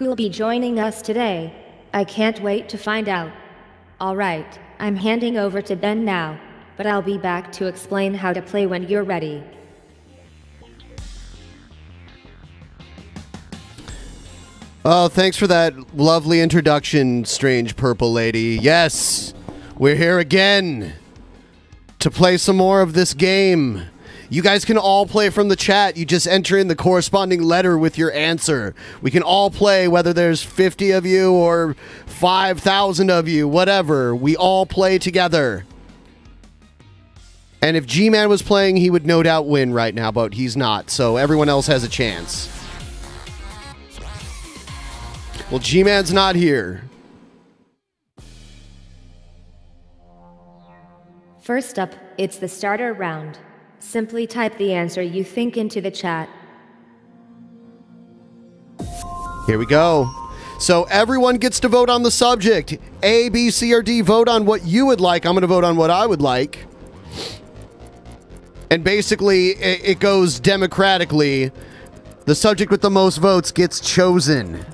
who'll be joining us today? I can't wait to find out. Alright, I'm handing over to Ben now, but I'll be back to explain how to play when you're ready. Oh, thanks for that lovely introduction, strange purple lady. Yes, we're here again to play some more of this game. You guys can all play from the chat. You just enter in the corresponding letter with your answer. We can all play, whether there's 50 of you or 5,000 of you, whatever. We all play together. And if G-Man was playing, he would no doubt win right now, but he's not, so everyone else has a chance. Well, G-Man's not here. First up, it's the starter round. Simply type the answer you think into the chat. Here we go. So everyone gets to vote on the subject. A, B, C, or D. Vote on what you would like. I'm going to vote on what I would like. And basically, it goes democratically. The subject with the most votes gets chosen.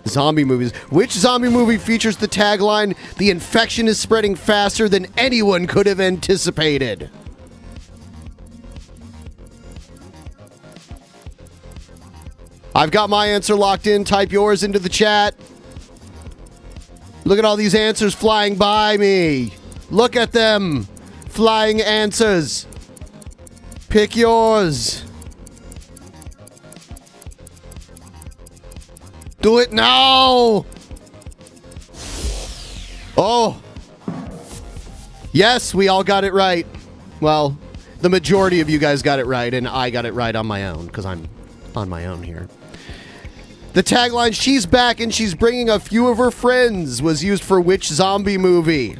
Zombie movies. Which zombie movie features the tagline, "The infection is spreading faster than anyone could have anticipated"? I've got my answer locked in. Type yours into the chat. Look at all these answers flying by me. Look at them. Flying answers. Pick yours. Do it now! Oh! Yes, we all got it right. Well, the majority of you guys got it right, and I got it right on my own, because I'm on my own here. The tagline, "She's back and she's bringing a few of her friends," was used for which zombie movie?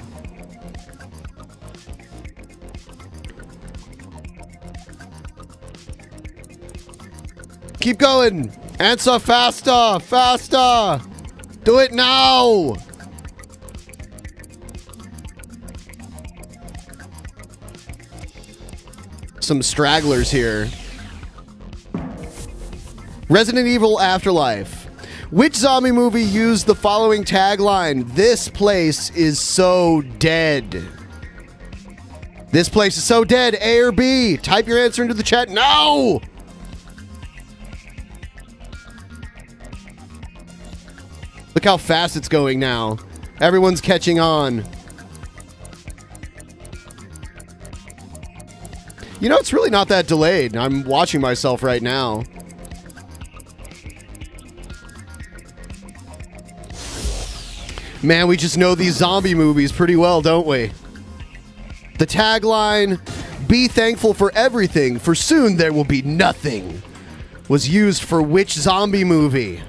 Keep going! Answer faster! Faster! Do it now! Some stragglers here. Resident Evil Afterlife. Which zombie movie used the following tagline? "This place is so dead." This place is so dead. A or B? Type your answer into the chat now! Look how fast it's going now. Everyone's catching on. You know, it's really not that delayed. I'm watching myself right now. Man, we just know these zombie movies pretty well, don't we? The tagline, "Be thankful for everything, for soon there will be nothing," was used for which zombie movie?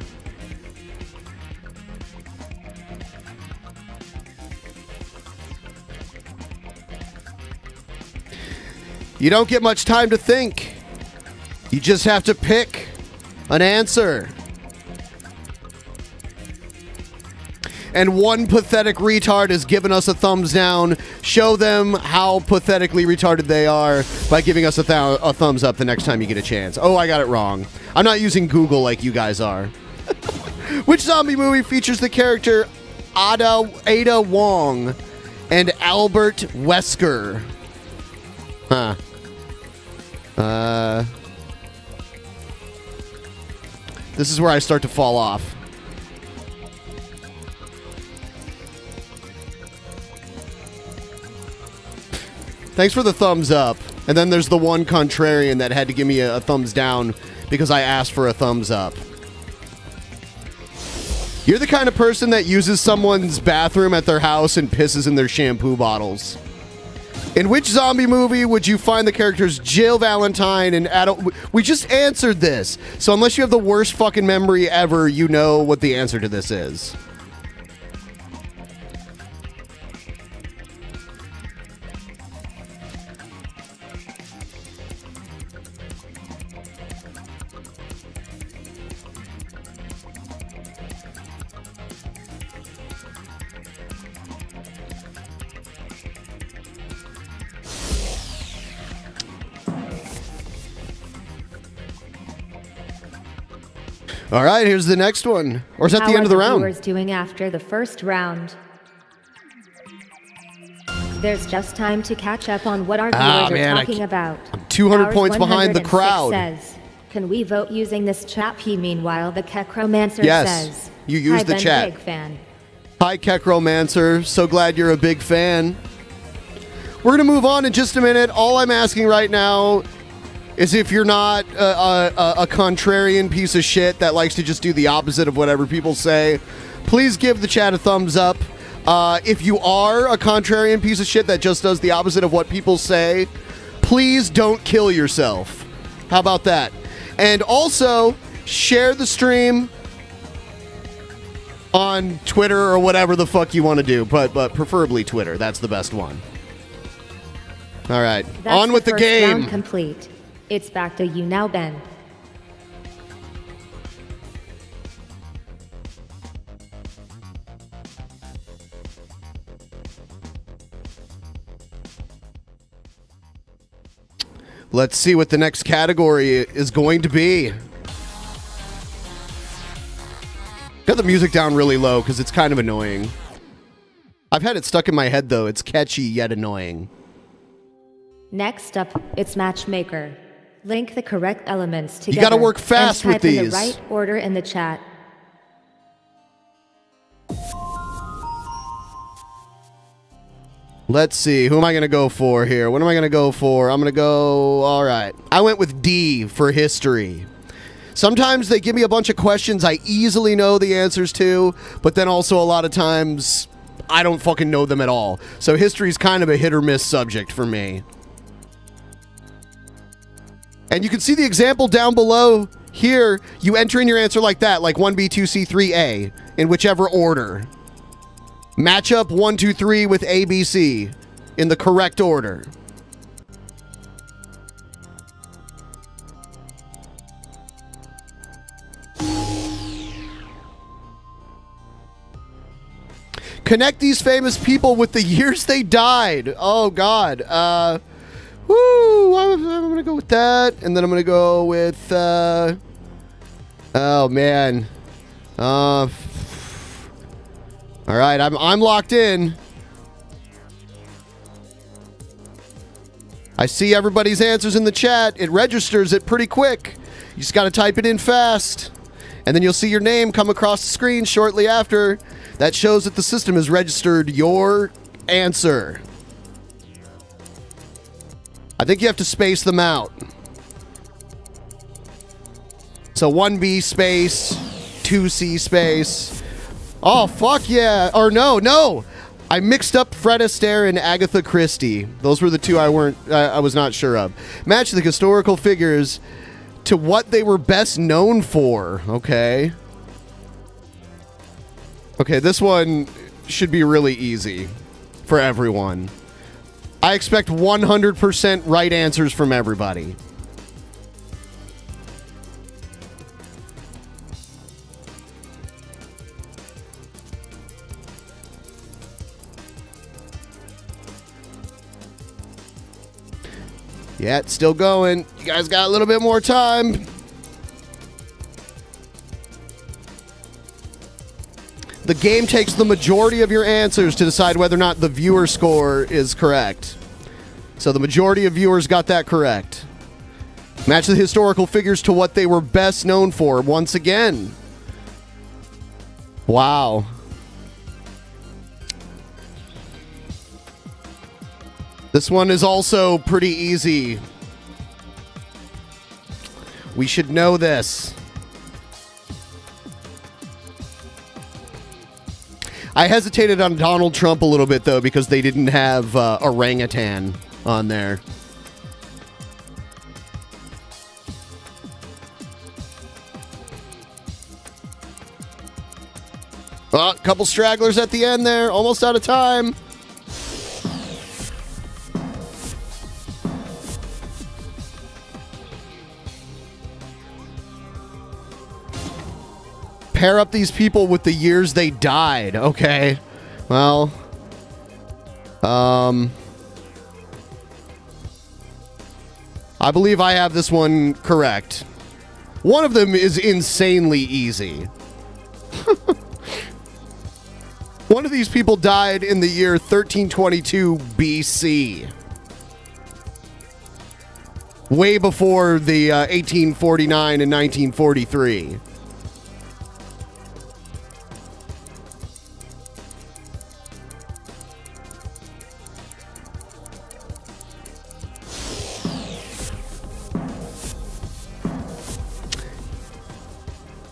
You don't get much time to think. You just have to pick an answer. And one pathetic retard has given us a thumbs down. Show them how pathetically retarded they are by giving us a thumbs up the next time you get a chance. Oh, I got it wrong. I'm not using Google like you guys are. Which zombie movie features the character Ada Wong and Albert Wesker? Huh. This is where I start to fall off. Thanks for the thumbs up. And then there's the one contrarian that had to give me a thumbs down because I asked for a thumbs up. You're the kind of person that uses someone's bathroom at their house and pisses in their shampoo bottles. In which zombie movie would you find the characters Jill Valentine and Adam? We just answered this. So unless you have the worst fucking memory ever, you know what the answer to this is. All right, here's the next one. Or is that How the end of the are round? viewers doing after the first round? There's just time to catch up on what our viewers are talking about. I'm 200 Ours points behind the 106 crowd. Says, can we vote using this chat? Meanwhile, the Kekromancer Yes, says, you use Hi, the Ben, chat. Big fan. Hi, Kekromancer. So glad you're a big fan. We're going to move on in just a minute. All I'm asking right now is if you're not a contrarian piece of shit that likes to just do the opposite of whatever people say, please give the chat a thumbs up. If you are a contrarian piece of shit that just does the opposite of what people say, please don't kill yourself. How about that? And also, share the stream on Twitter or whatever the fuck you want to do, but preferably Twitter. That's the best one. All right, That's on with the first game. round complete. It's back to you now, Ben. Let's see what the next category is going to be. Got the music down really low because it's kind of annoying. I've had it stuck in my head, though. It's catchy yet annoying. Next up, it's Matchmaker. Link the correct elements together. You gotta work fast and with type in these. the right order in the chat. Let's see. Who am I going to go for here? What am I going to go for? I'm going to go... All right. I went with D for history. Sometimes they give me a bunch of questions I easily know the answers to, but then also a lot of times I don't fucking know them at all. So history's kind of a hit or miss subject for me. And you can see the example down below here. You enter in your answer like that, like 1B, 2C, 3A, in whichever order. Match up 1, 2, 3 with ABC in the correct order. Connect these famous people with the years they died. Oh, God. Woo! I'm going to go with that. And then I'm going to go with... oh, man. All right, I'm locked in. I see everybody's answers in the chat. It registers it pretty quick. You just got to type it in fast. And then you'll see your name come across the screen shortly after. That shows that the system has registered your answer. I think you have to space them out. So 1B space, 2C space. Oh, fuck yeah. Or no. I mixed up Fred Astaire and Agatha Christie. Those were the two I was not sure of. Match the historical figures to what they were best known for. Okay. Okay, this one should be really easy for everyone. I expect 100% right answers from everybody. Yeah, it's still going. You guys got a little bit more time. The game takes the majority of your answers to decide whether or not the viewer score is correct. So the majority of viewers got that correct. Match the historical figures to what they were best known for once again. Wow. This one is also pretty easy. We should know this. I hesitated on Donald Trump a little bit, though, because they didn't have orangutan on there. Oh, a couple stragglers at the end there. Almost out of time. Pair up these people with the years they died. Okay. Well. I believe I have this one correct. One of them is insanely easy. One of these people died in the year 1322 BC. Way before the 1849 and 1943.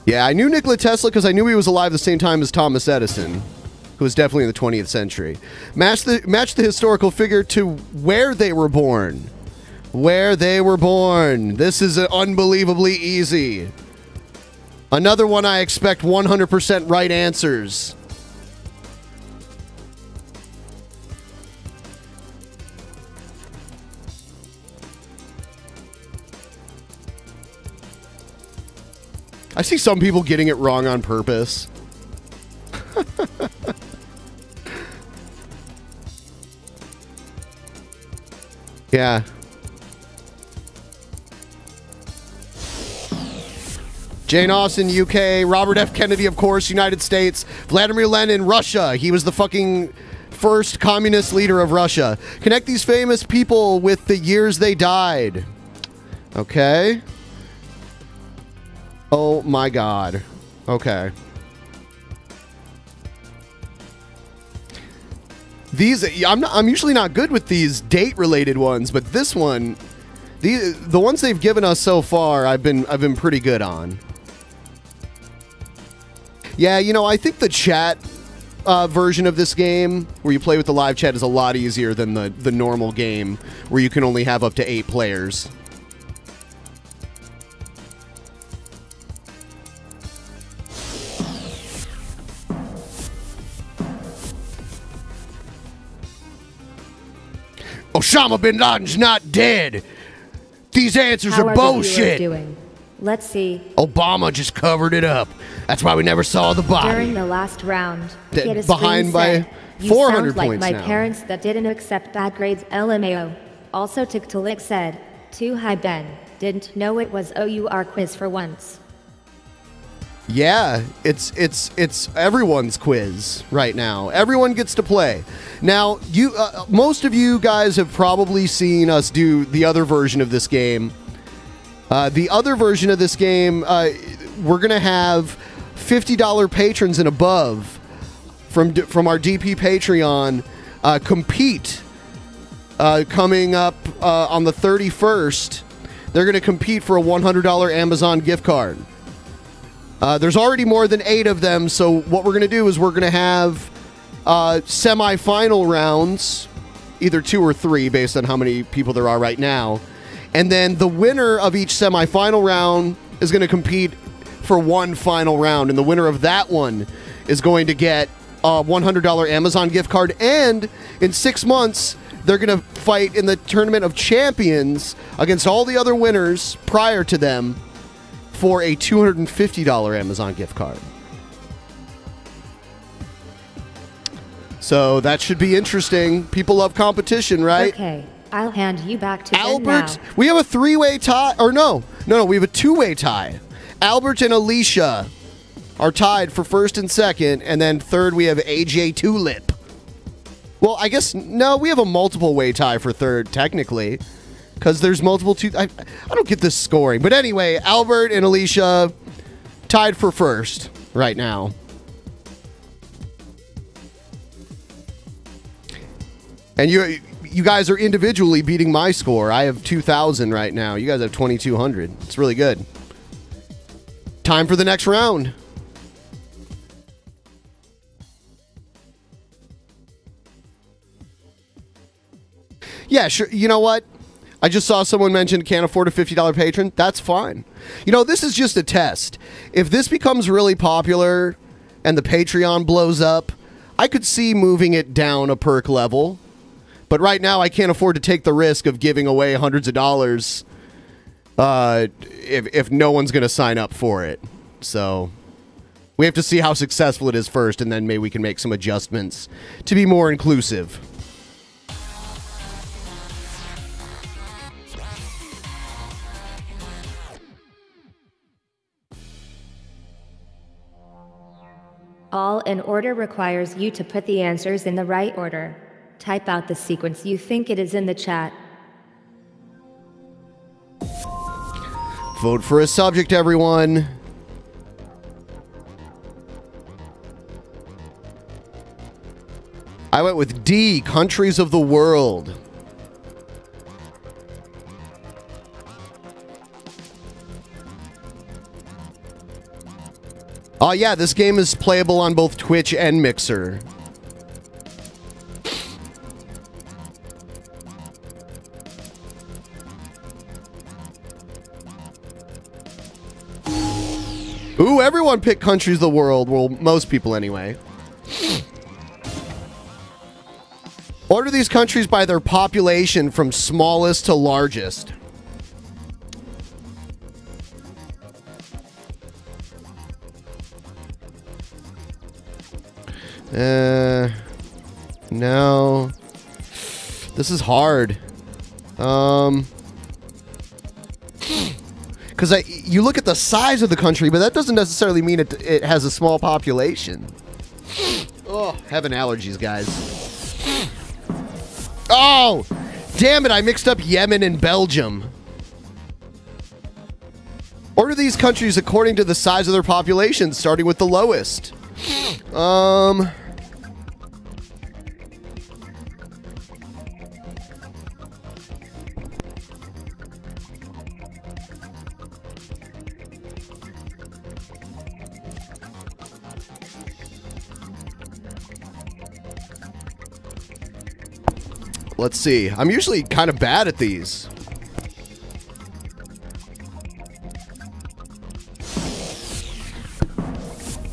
Yeah, I knew Nikola Tesla because I knew he was alive the same time as Thomas Edison, who was definitely in the 20th century. Match the historical figure to where they were born. Where they were born. This is unbelievably easy. Another one I expect 100% right answers. I see some people getting it wrong on purpose. Yeah. Jane Austen, UK. Robert F. Kennedy, of course, United States. Vladimir Lenin, Russia. He was the fucking first communist leader of Russia. Connect these famous people with the years they died. Okay. Oh my God. Okay. These I'm usually not good with these date related ones, but this one, the ones they've given us so far, I've been pretty good on. Yeah, you know, I think the chat version of this game, where you play with the live chat, is a lot easier than the normal game, where you can only have up to 8 players. Osama bin Laden's not dead. These answers are bullshit. Doing? Let's see. Obama just covered it up. That's why we never saw the body. During the last round, behind by 400 like points my now. Parents that didn't accept bad grades LMAO. Also Tiktalik said, too high Ben. Didn't know it was OUR quiz for once. Yeah, it's everyone's quiz right now. Everyone gets to play. Now, most of you guys have probably seen us do the other version of this game. The other version of this game, we're gonna have $50 patrons and above from our DP Patreon compete coming up on the 31st. They're gonna compete for a $100 Amazon gift card. There's already more than 8 of them, so what we're going to do is we're going to have semi-final rounds, either 2 or 3, based on how many people there are right now. And then the winner of each semi-final round is going to compete for one final round, and the winner of that one is going to get a $100 Amazon gift card, and in 6 months, they're going to fight in the Tournament of Champions against all the other winners prior to them for a $250 Amazon gift card. So that should be interesting. People love competition, right? Okay, I'll hand you back to Albert. Ben now. We have a 3-way tie. Or no, we have a 2-way tie. Albert and Alicia are tied for first and second, and then third we have AJ Tulip. Well, I guess, no, we have a multiple-way tie for third, technically. Because there's multiple I don't get this scoring. But anyway, Albert and Alicia tied for first right now. And you guys are individually beating my score. I have 2,000 right now. You guys have 2,200. It's really good. Time for the next round. Yeah, sure. You know what? I just saw someone mention can't afford a $50 patron. That's fine. You know, this is just a test. If this becomes really popular and the Patreon blows up, I could see moving it down a perk level. But right now, I can't afford to take the risk of giving away hundreds of dollars if no one's going to sign up for it. So we have to see how successful it is first, and then maybe we can make some adjustments to be more inclusive. All in order requires you to put the answers in the right order. Type out the sequence you think it is in the chat. Vote for a subject, everyone. I went with D, countries of the world. Oh yeah, this game is playable on both Twitch and Mixer. Ooh, everyone picked countries of the world. Well, most people anyway. Order these countries by their population from smallest to largest. No. This is hard. Because you look at the size of the country, but that doesn't necessarily mean it has a small population. Oh, having allergies, guys. Oh, damn it, I mixed up Yemen and Belgium. Order these countries according to the size of their population, starting with the lowest. Let's see. I'm usually kind of bad at these.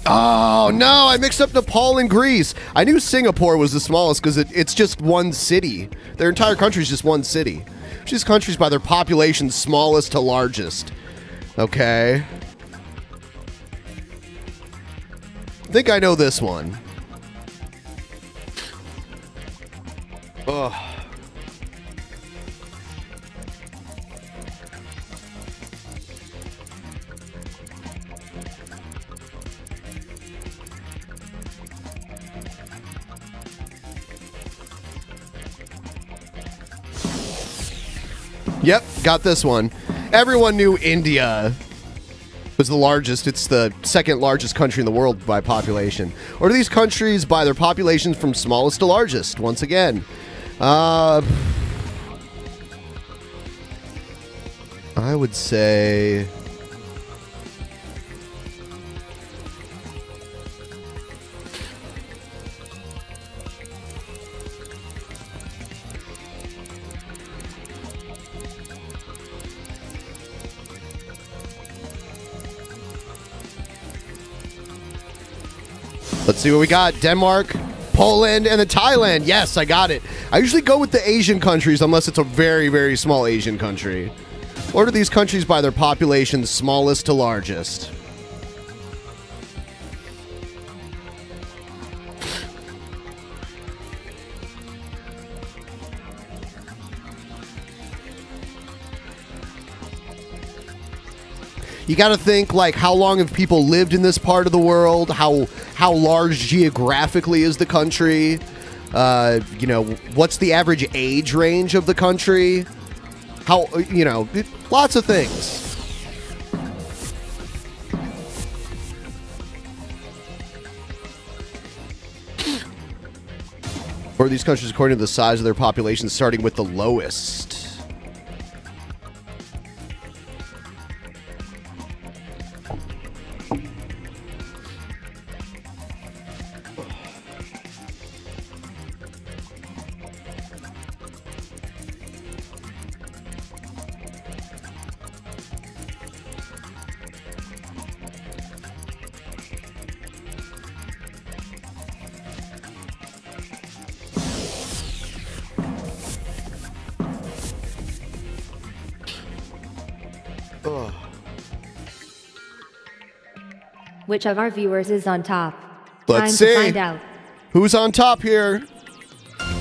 Oh, no, I mixed up Nepal and Greece. I knew Singapore was the smallest because it's just one city. Their entire country is just one city. These countries by their population, smallest to largest. Okay. I think I know this one. Ugh. Yep, got this one. Everyone knew India was the largest. It's the second largest country in the world by population. Order these countries by their populations from smallest to largest. Once again. I would say... Let's see what we got. Denmark, Poland, and then Thailand. Yes, I got it. I usually go with the Asian countries unless it's a very, very small Asian country. Order these countries by their population, smallest to largest. You got to think, like, how long have people lived in this part of the world? How large geographically is the country? You know, what's the average age range of the country? How, you know, lots of things. Or these countries according to the size of their population, starting with the lowest. Which of our viewers is on top? Let's Time see. to find out. Who's on top here?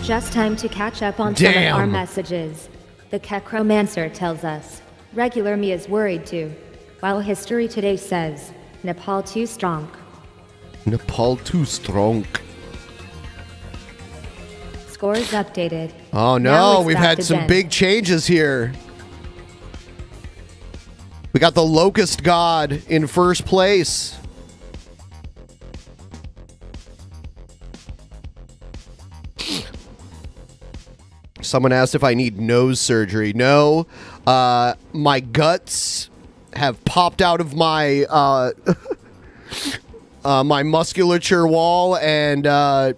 Just time to catch up on some of our messages. The Kekromancer tells us, regular me is worried too, while History Today says, Nepal too strong. Nepal too strong. Scores updated. Oh Now no, it's we've back had to some Ben. big changes here. We got the Locust God in first place. Someone asked if I need nose surgery. No, my guts have popped out of my my musculature wall, and I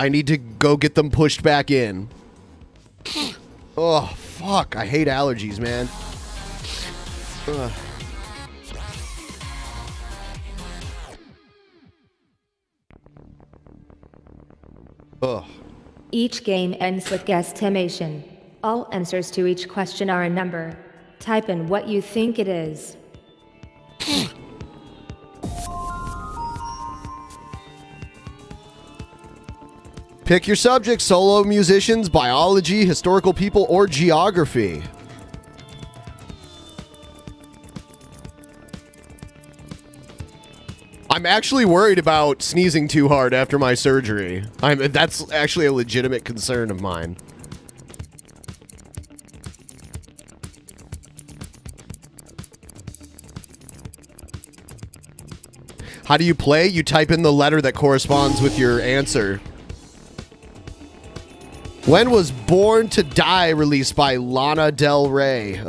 need to go get them pushed back in. Oh, fuck. I hate allergies, man. Ugh. Ugh. Each game ends with guesstimation. All answers to each question are a number. Type in what you think it is. Pick your subject: solo musicians, biology, historical people, or geography. I'm actually worried about sneezing too hard after my surgery. That's actually a legitimate concern of mine. How do you play? You type in the letter that corresponds with your answer. When was Born to Die released by Lana Del Rey?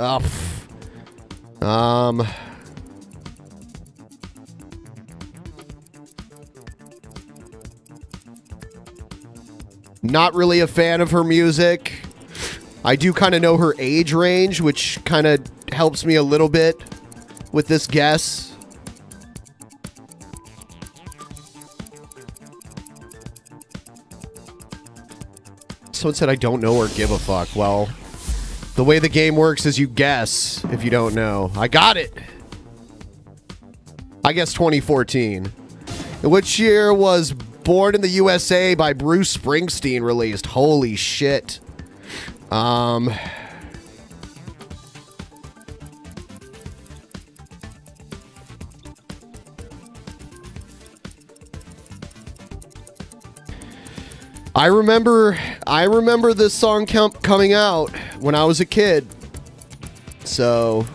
Not really a fan of her music. I do kind of know her age range, which kind of helps me a little bit with this guess. Someone said I don't know or give a fuck. Well, the way the game works is you guess if you don't know. I got it. I guess 2014. In which year was Born in the USA by Bruce Springsteen released? Holy shit. I remember this song coming out when I was a kid. So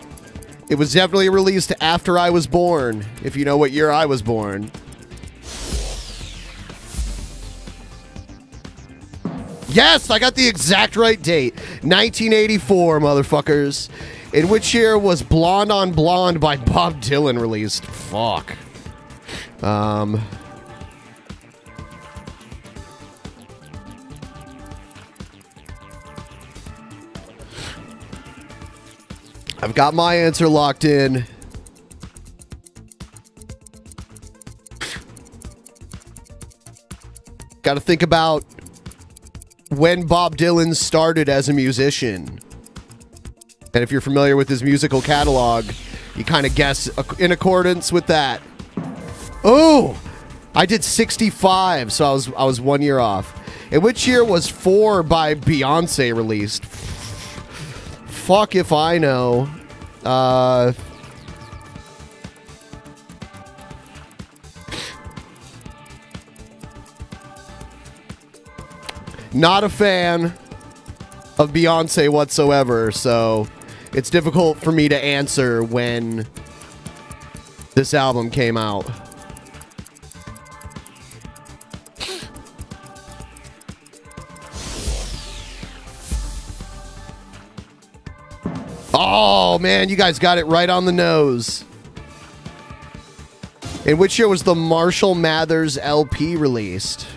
it was definitely released after I was born, if you know what year I was born. Yes, I got the exact right date. 1984, motherfuckers. In which year was Blonde on Blonde by Bob Dylan released? Fuck. I've got my answer locked in. Got to think about when Bob Dylan started as a musician. And if you're familiar with his musical catalog, you kind of guess in accordance with that. Oh, I did 65, so I was 1 year off. In which year was 4 by Beyonce released? Fuck if I know. Not a fan of Beyonce whatsoever, so it's difficult for me to answer when this album came out. Oh, man, you guys got it right on the nose. In which year was the Marshall Mathers LP released?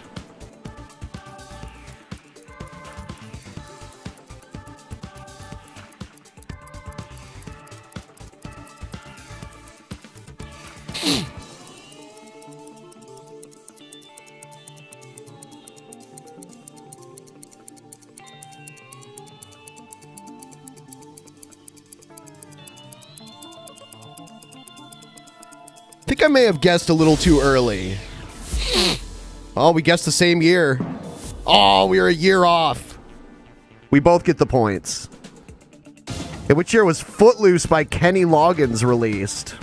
I think I may have guessed a little too early. Oh, we guessed the same year. Oh, we were a year off. We both get the points. In which year was Footloose by Kenny Loggins released?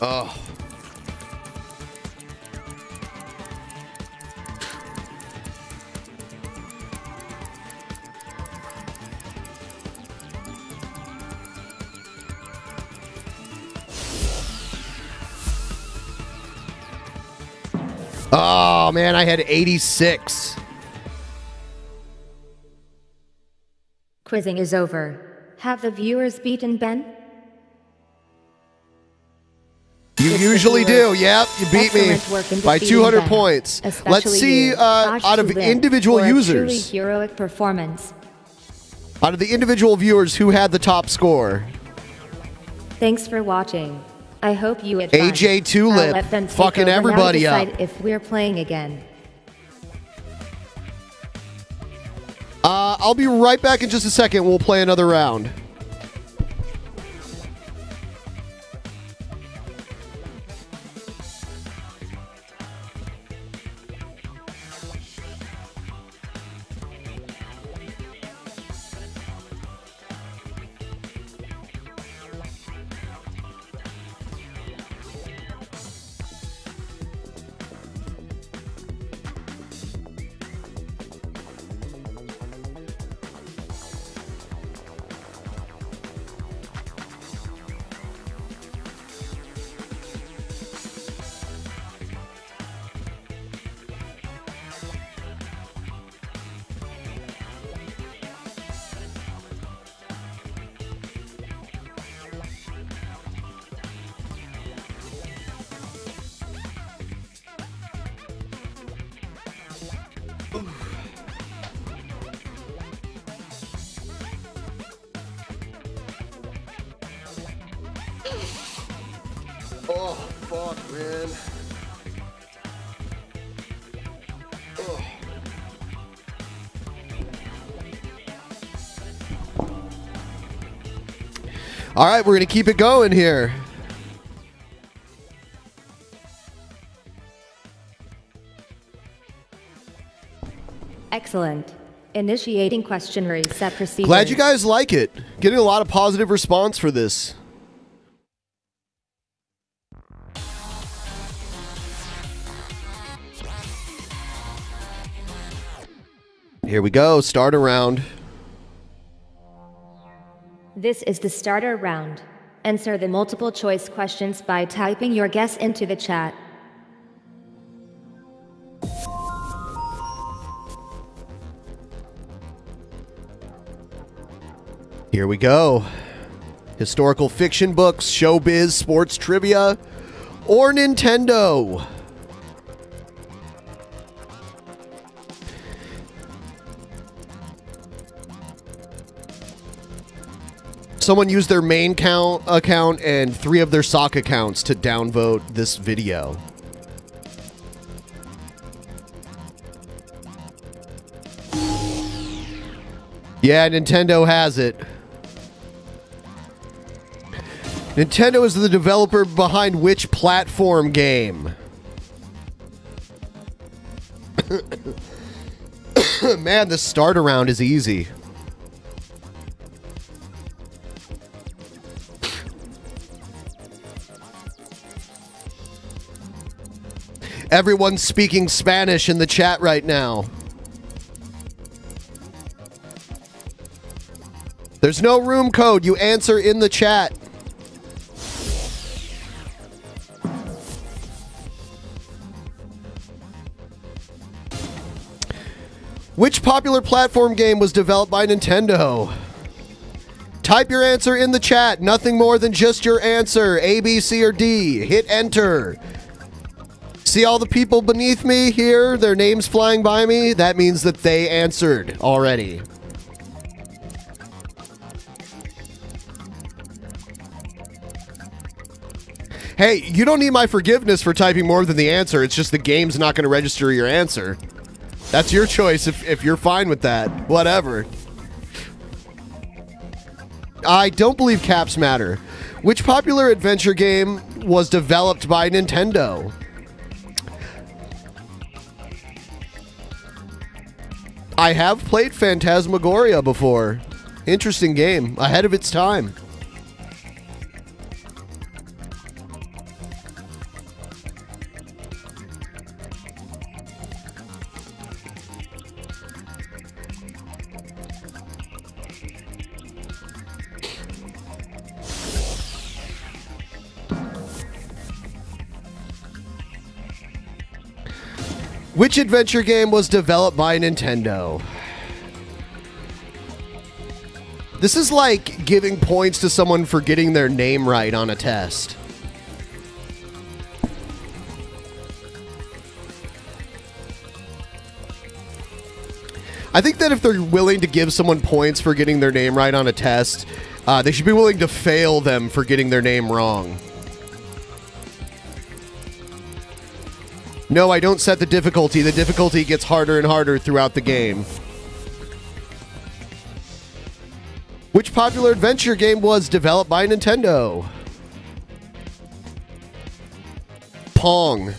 Oh. Oh, man, I had 86. Quizzing is over. Have the viewers beaten Ben? You usually do. Yep, you beat me by 200 points. Let's see out of individual users. Truly heroic performance. Out of the individual viewers, who had the top score? Thanks for watching. I hope you had fun. AJ Tulip, fucking everybody up. If we're playing again. I'll be right back in just a second. We'll play another round. Oh, fuck, man. Ugh. All right, we're going to keep it going here. Excellent. Initiating question reset procedure. Glad you guys like it. Getting a lot of positive response for this. Here we go. Starter round. This is the starter round. Answer the multiple choice questions by typing your guess into the chat. Here we go. Historical fiction books, showbiz, sports trivia, or Nintendo. Someone used their main account and 3 of their sock accounts to downvote this video. Yeah, Nintendo has it. Nintendo is the developer behind which platform game? Man, the starter round is easy. Everyone's speaking Spanish in the chat right now. There's no room code. You answer in the chat. Which popular platform game was developed by Nintendo? Type your answer in the chat. Nothing more than just your answer. A, B, C, or D. Hit enter. See all the people beneath me here? Their names flying by me? That means that they answered already. Hey, you don't need my forgiveness for typing more than the answer. It's just the game's not going to register your answer. That's your choice if you're fine with that. Whatever. I don't believe caps matter. Which popular adventure game was developed by Nintendo? I have played Phantasmagoria before. Interesting game. Ahead of its time. Which adventure game was developed by Nintendo? This is like giving points to someone for getting their name right on a test. I think that if they're willing to give someone points for getting their name right on a test, they should be willing to fail them for getting their name wrong. No, I don't set the difficulty. The difficulty gets harder and harder throughout the game. Which popular adventure game was developed by Nintendo? Pong.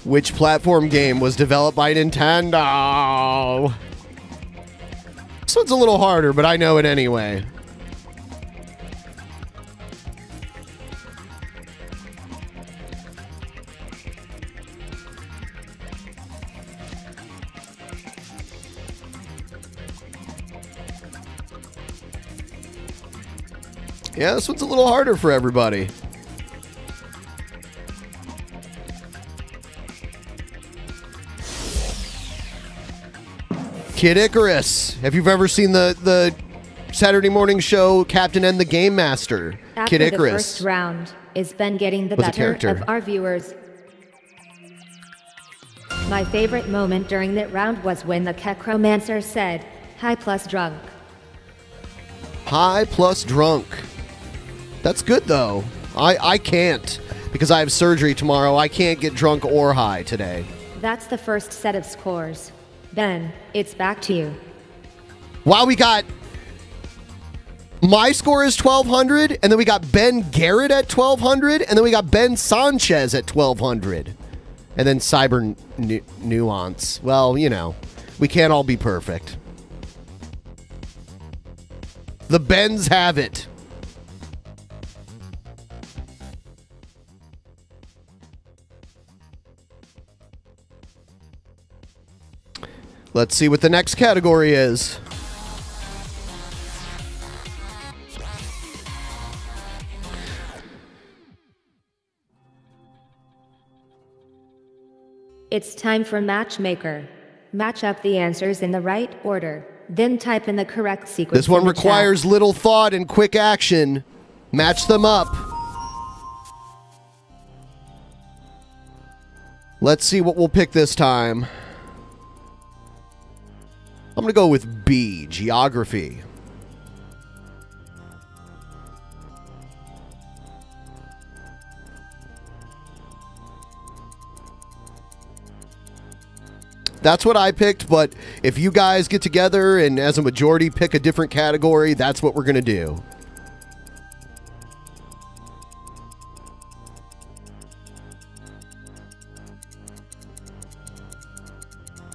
Which platform game was developed by Nintendo? This one's a little harder, but I know it anyway. Yeah, this one's a little harder for everybody. Kid Icarus. If you've ever seen the Saturday morning show Captain N the Game Master, After Kid Icarus. the first round is Ben getting the Was a better character. of our viewers. My favorite moment during that round was when the Kekromancer said, "High plus drunk." High plus drunk. That's good though. I can't because I have surgery tomorrow. I can't get drunk or high today. That's the first set of scores. Ben, it's back to you. Wow, we got my score is 1200, and then we got Ben Garrett at 1200, and then we got Ben Sanchez at 1200, and then Cyber Nuance. Well, you know, we can't all be perfect. The Bens have it. Let's see what the next category is. It's time for Matchmaker. Match up the answers in the right order, then type in the correct sequence. This one in the chat. requires little thought and quick action. Match them up. Let's see what we'll pick this time. I'm going to go with B, geography. That's what I picked, but if you guys get together and as a majority pick a different category, that's what we're going to do.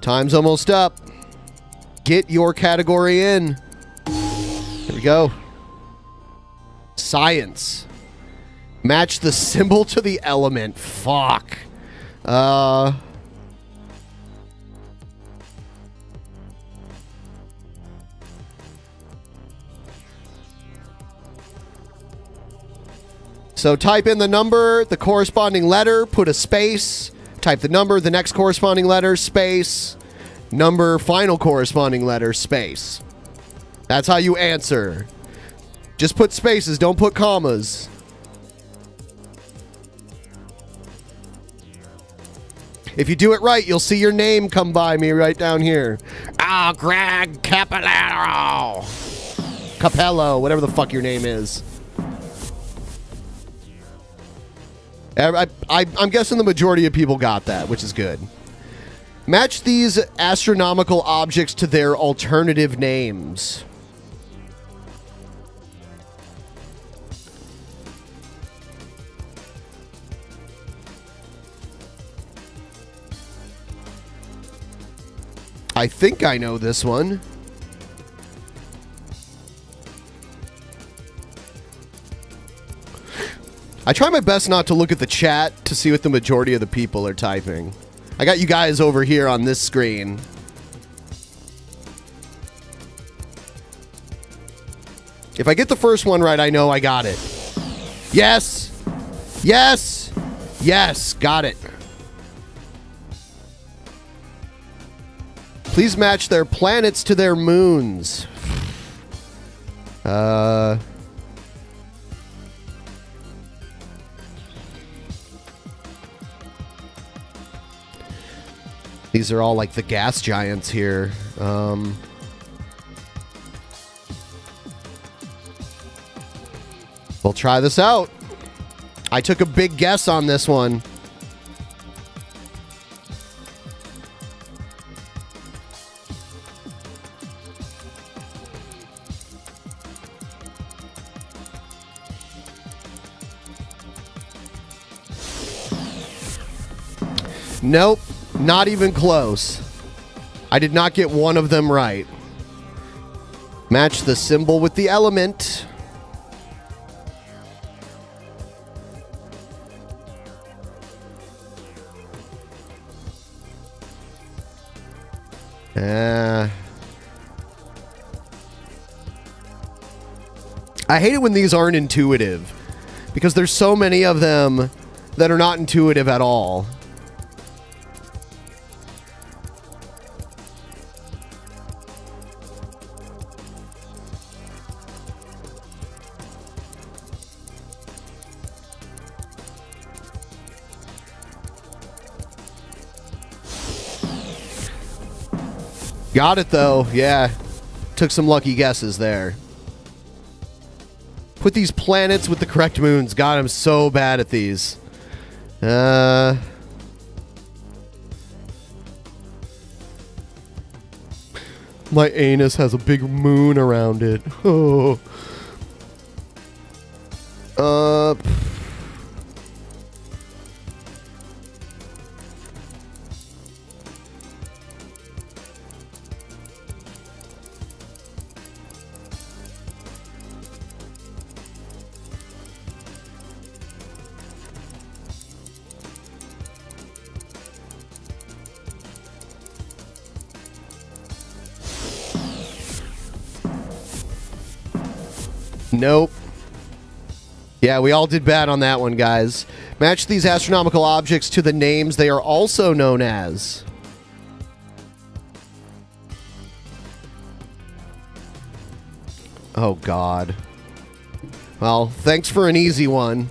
Time's almost up. Get your category in. Here we go. Science. Match the symbol to the element. Fuck. So type in the number, the corresponding letter, put a space, type the number, the next corresponding letter, space, number, final corresponding letter, space. That's how you answer. Just put spaces, don't put commas. If you do it right, you'll see your name come by me right down here. Ah, Greg Capello. Capello, whatever the fuck your name is. I'm guessing the majority of people got that, which is good. Match these astronomical objects to their alternative names. I think I know this one. I try my best not to look at the chat to see what the majority of the people are typing. I got you guys over here on this screen. If I get the first one right, I know I got it. Yes! Yes! Yes! Got it. Please match their planets to their moons. These are all like the gas giants here. We'll try this out. I took a big guess on this one. Nope, not even close. I did not get one of them right. Match the symbol with the element. I hate it when these aren't intuitive, because there's so many of them that are not intuitive at all. Got it, though. Yeah. Took some lucky guesses there. Put these planets with the correct moons. God, I'm so bad at these. My anus has a big moon around it. Oh. Nope. Yeah, we all did bad on that one, guys. Match these astronomical objects to the names they are also known as. Oh, God. Well, thanks for an easy one.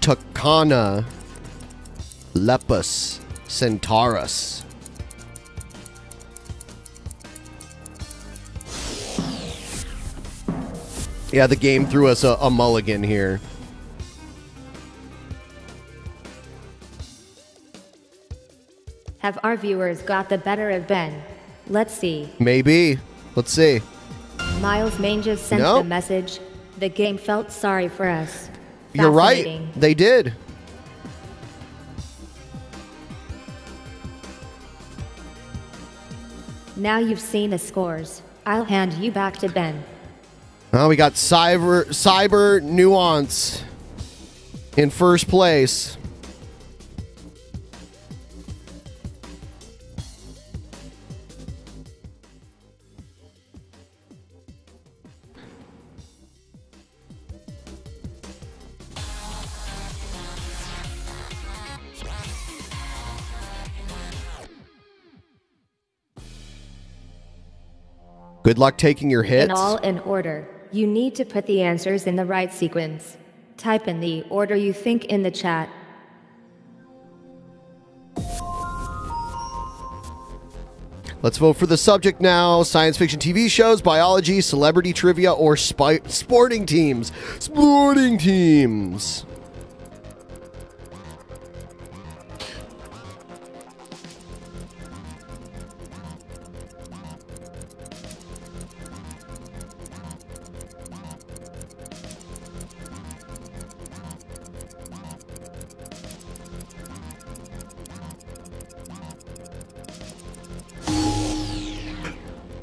Tucana Lepus Centaurus. Yeah, the game threw us a mulligan here. Have our viewers got the better of Ben? Let's see. Maybe. Let's see. Miles Manges sent the message. The game felt sorry for us. You're right. They did. Now you've seen the scores. I'll hand you back to Ben. Oh, we got Cyber Nuance in first place. Good luck taking your hits. In all in order. You need to put the answers in the right sequence. Type in the order you think in the chat. Let's vote for the subject now. Science fiction TV shows, biology, celebrity trivia, or sporting teams. Sporting teams.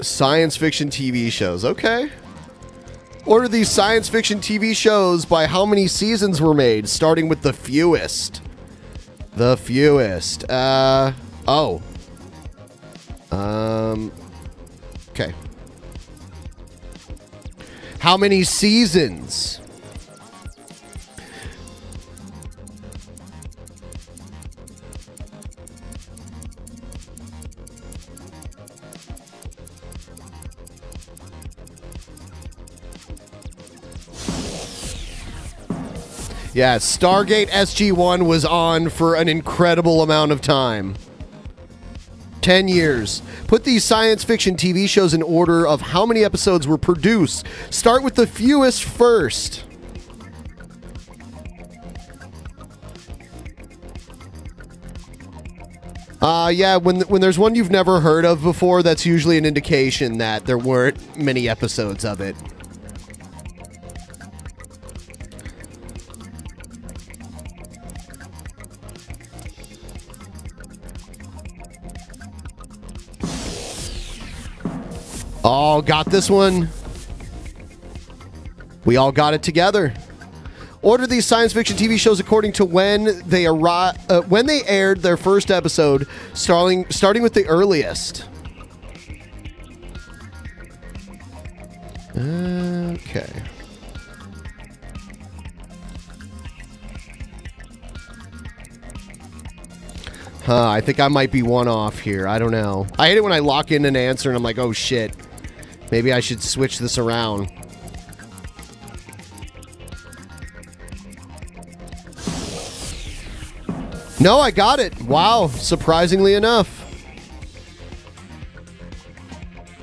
Science fiction TV shows. Okay. Order these science fiction TV shows by how many seasons were made, starting with the fewest. The fewest. Oh. Okay. How many seasons? Yeah, Stargate SG-1 was on for an incredible amount of time. 10 years. Put these science fiction TV shows in order of how many episodes were produced. Start with the fewest first. Yeah, when there's one you've never heard of before, that's usually an indication that there weren't many episodes of it. Oh, got this one. We all got it together. Order these science fiction TV shows according to when they aired their first episode, starting with the earliest. Okay. I think I might be one off here. I don't know. I hate it when I lock in an answer and I'm like, oh shit. Maybe I should switch this around. No, I got it. Wow, surprisingly enough.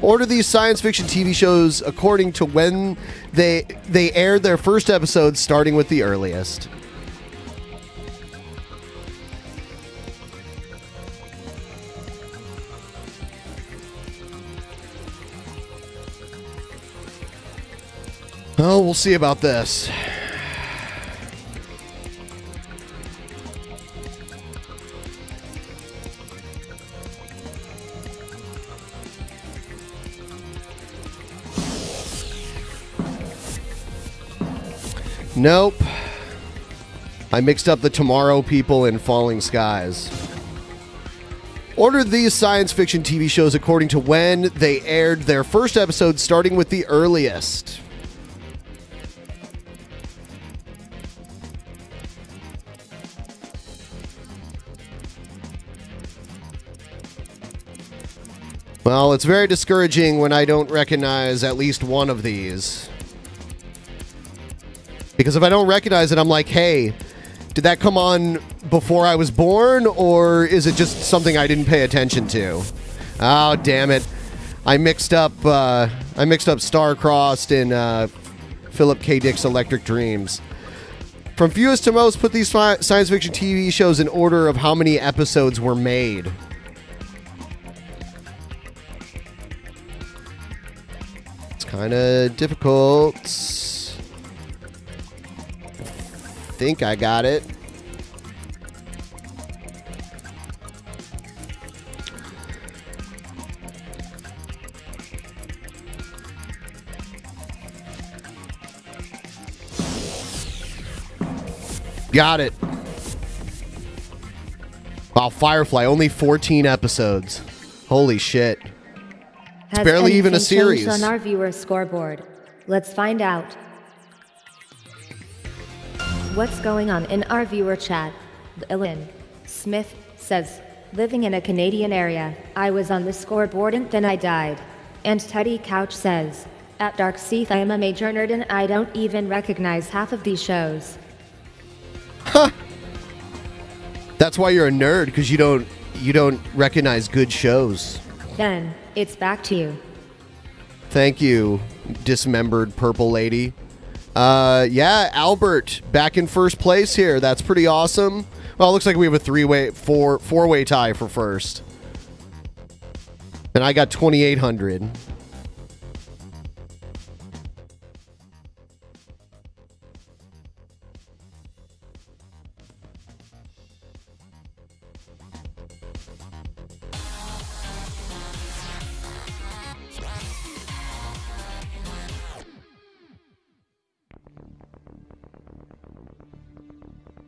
Order these science fiction TV shows according to when they aired their first episodes, starting with the earliest. Oh, we'll see about this. Nope. I mixed up the Tomorrow People and Falling Skies. Order these science fiction TV shows according to when they aired their first episodes, starting with the earliest. Well, it's very discouraging when I don't recognize at least one of these. Because if I don't recognize it, I'm like, hey, did that come on before I was born, or is it just something I didn't pay attention to? Oh, damn it. I mixed up Star-Crossed and Philip K. Dick's Electric Dreams. From fewest to most, put these science fiction TV shows in order of how many episodes were made. It's kind of difficult. I think I got it. Got it. Wow, Firefly, only 14 episodes. Holy shit. It's barely even a series. On our viewer scoreboard. Let's find out. What's going on in our viewer chat? Ellen Smith says, living in a Canadian area, I was on the scoreboard and then I died. And Teddy Couch says, at Dark Seath I am a major nerd and I don't even recognize half of these shows. Huh. That's why you're a nerd, because you don't recognize good shows. Ben, it's back to you. Thank you, dismembered purple lady. Yeah, Albert back in first place here. That's pretty awesome. Well, it looks like we have a four-way tie for first. And I got 2,800.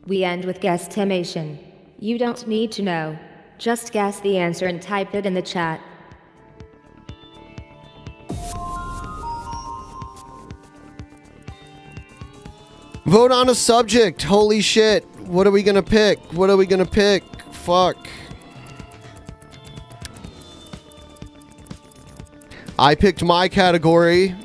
We end with guesstimation. You don't need to know. Just guess the answer and type it in the chat. Vote on a subject. Holy shit. What are we gonna pick? What are we gonna pick? Fuck. I picked my category.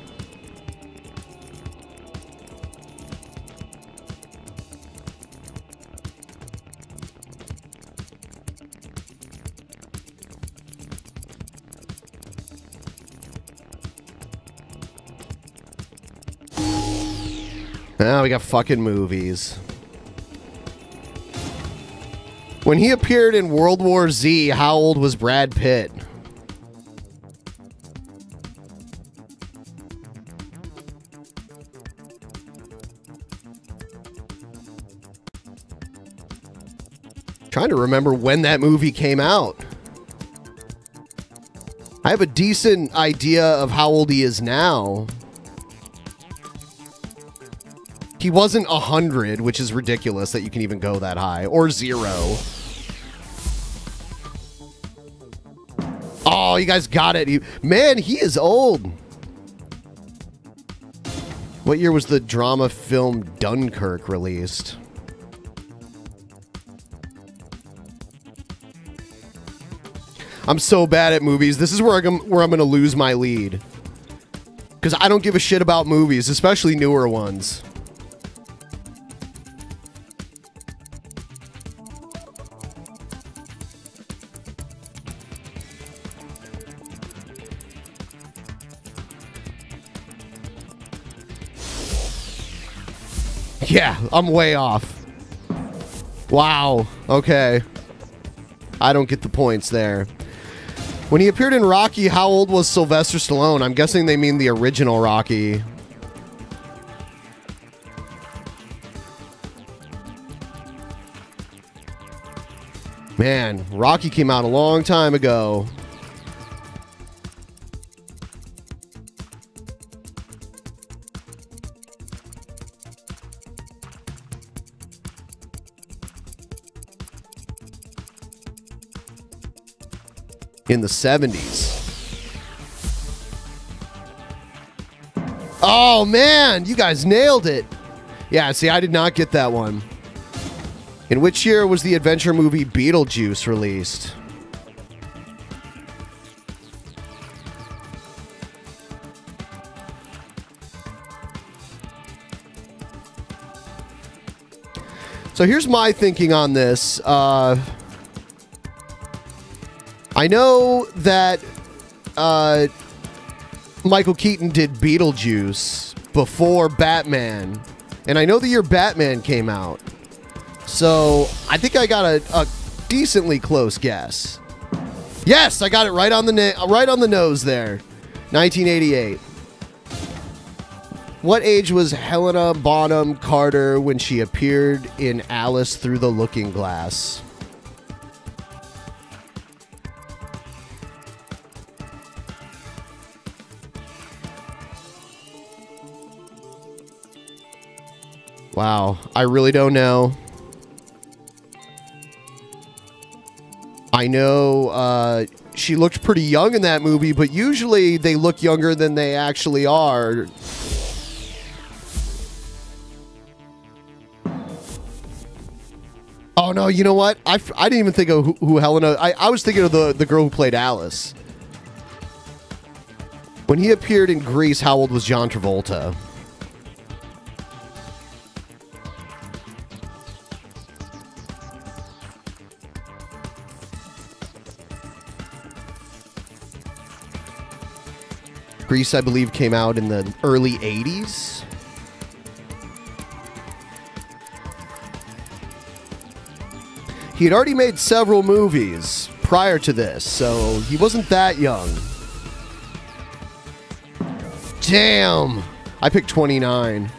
Now we got fucking movies. When he appeared in World War Z, how old was Brad Pitt? Trying to remember when that movie came out. I have a decent idea of how old he is now. He wasn't 100, which is ridiculous that you can even go that high. Or 0. Oh, you guys got it. Man, he is old. What year was the drama film Dunkirk released? I'm so bad at movies. This is where I'm going to lose my lead. Because I don't give a shit about movies, especially newer ones. Yeah, I'm way off. Wow. Okay. I don't get the points there. When he appeared in Rocky, how old was Sylvester Stallone? I'm guessing they mean the original Rocky. Man, Rocky came out a long time ago. In the 70s. Oh, man, you guys nailed it. Yeah, see, I did not get that one. In which year was the adventure movie Beetlejuice released? So here's my thinking on this. I know that Michael Keaton did Beetlejuice before Batman, and I know the year Batman came out. So I think I got a decently close guess. Yes, I got it right on the nose there. 1988. What age was Helena Bonham Carter when she appeared in Alice Through the Looking Glass? Wow, I really don't know. I know she looked pretty young in that movie, but usually they look younger than they actually are. Oh, no, you know what? I didn't even think of who Helena... I was thinking of the girl who played Alice. When he appeared in Grease, how old was John Travolta? Grease, I believe, came out in the early 80s. He had already made several movies prior to this, so he wasn't that young. Damn! I picked 29.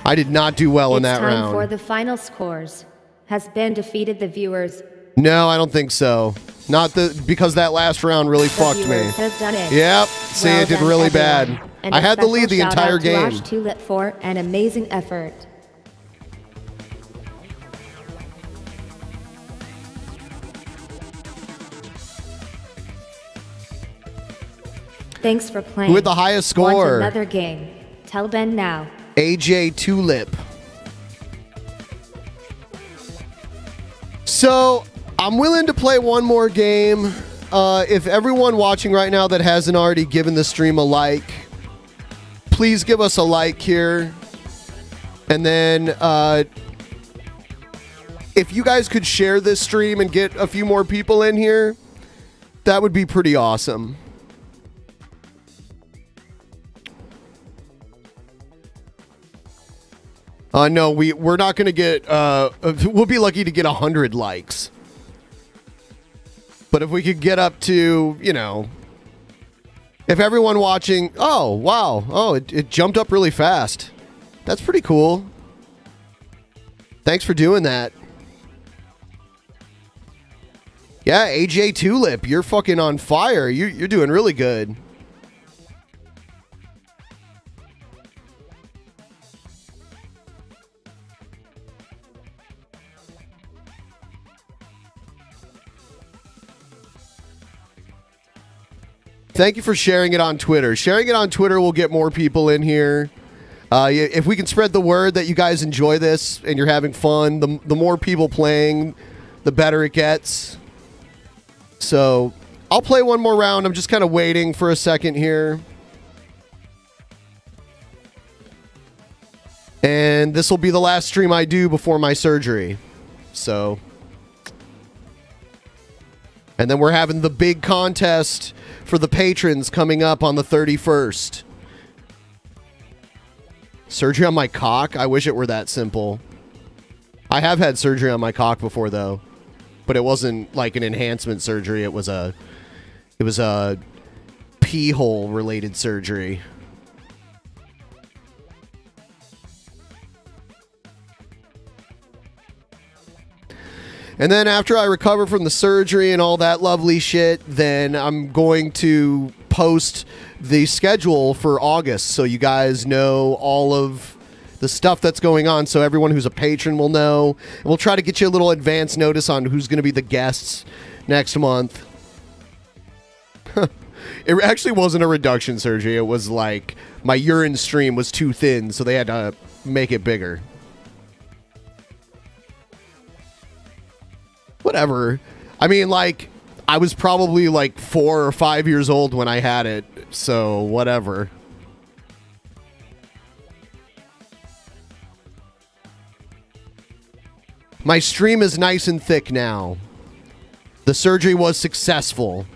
I did not do well in that round. It's time for the final scores. Has Ben defeated the viewers? No, I don't think so. Not because that last round really fucked me. Have done it. Yep. See, Well it did done, really everyone. bad. And I a had the lead special the shout entire out to game. Rosh Tulip for an amazing effort. Thanks for playing. Who had the highest score? Want another game? Tell Ben now. AJ Tulip. So, I'm willing to play one more game. If everyone watching right now that hasn't already given the stream a like, please give us a like here. And then, if you guys could share this stream and get a few more people in here, that would be pretty awesome. No, we're not going to get, we'll be lucky to get 100 likes. But if we could get up to, you know, if everyone watching, oh, wow. Oh, it jumped up really fast. That's pretty cool. Thanks for doing that. Yeah, AJ Tulip, you're fucking on fire. You're doing really good. Thank you for sharing it on Twitter. Sharing it on Twitter will get more people in here. If we can spread the word that you guys enjoy this and you're having fun, the more people playing, the better it gets. So I'll play one more round. I'm just kind of waiting for a second here. And this will be the last stream I do before my surgery. So. And then we're having the big contest for the patrons coming up on the 31st. Surgery on my cock? I wish it were that simple. I have had surgery on my cock before, though. But it wasn't like an enhancement surgery. It was a pee hole related surgery. And then after I recover from the surgery and all that lovely shit, then I'm going to post the schedule for August so you guys know all of the stuff that's going on, so everyone who's a patron will know. And we'll try to get you a little advance notice on who's going to be the guests next month. It actually wasn't a reduction surgery. It was like my urine stream was too thin, so they had to make it bigger. Whatever. I mean, like, I was probably like 4 or 5 years old when I had it, so whatever. My stream is nice and thick now. The surgery was successful.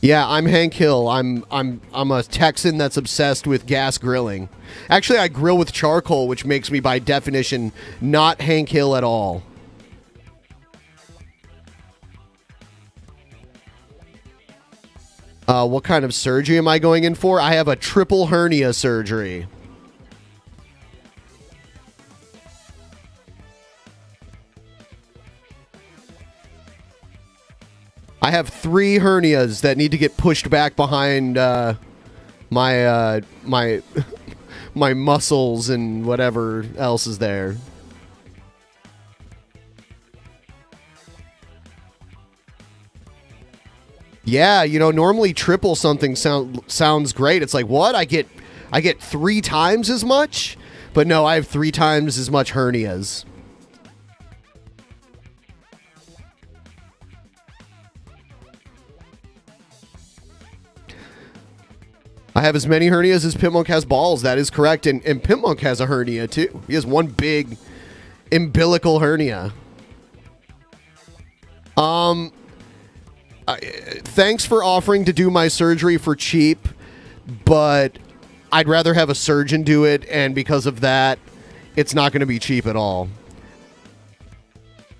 Yeah, I'm Hank Hill. I'm a Texan that's obsessed with gas grilling. Actually, I grill with charcoal, which makes me by definition not Hank Hill at all. What kind of surgery am I going in for? I have a triple hernia surgery. I have 3 hernias that need to get pushed back behind my my muscles and whatever else is there. Yeah, you know, normally triple something sounds great. It's like, what? I get 3 times as much? But no, I have 3 times as much hernias. I have as many hernias as Pimp Monk has balls. That is correct. And Pimp Monk has a hernia, too. He has one big umbilical hernia. Thanks for offering to do my surgery for cheap, but I'd rather have a surgeon do it, and because of that, it's not going to be cheap at all.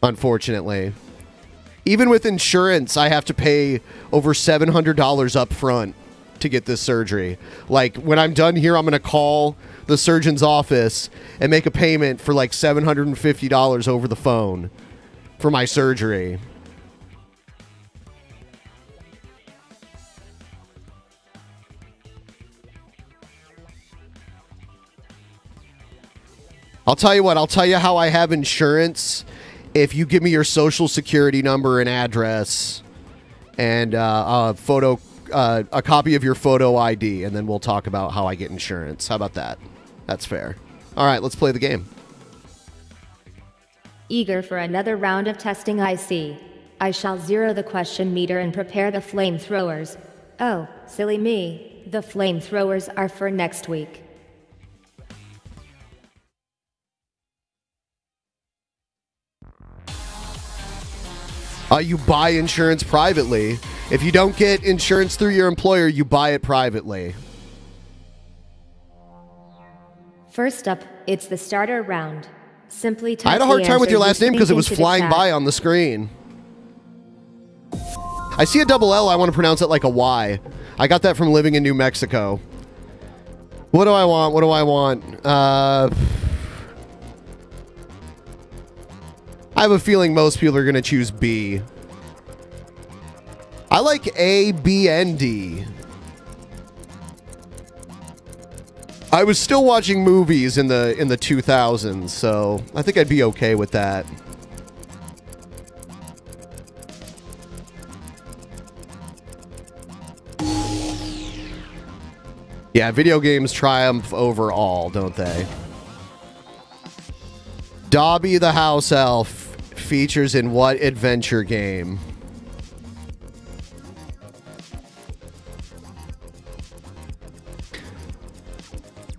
Unfortunately. Even with insurance, I have to pay over $700 up front to get this surgery. Like, when I'm done here, I'm going to call the surgeon's office and make a payment for like $750 over the phone for my surgery. I'll tell you what. I'll tell you how I have insurance if you give me your social security number and address and a copy of your photo ID, and then we'll talk about how I get insurance. How about that? That's fair. All right, let's play the game. Eager for another round of testing, I see. I shall zero the question meter and prepare the flamethrowers. Oh, silly me. The flamethrowers are for next week. You buy insurance privately. If you don't get insurance through your employer, you buy it privately. First up, it's the starter round. Simply type I had a hard time with your last name because it was flying by on the screen. I see a double L. I want to pronounce it like a Y. I got that from living in New Mexico. What do I want? What do I want? I have a feeling most people are going to choose B. I like A, B, and D. I was still watching movies in the 2000s, so I think I'd be okay with that. Yeah, video games triumph over all, don't they? Dobby the House Elf features in what adventure game?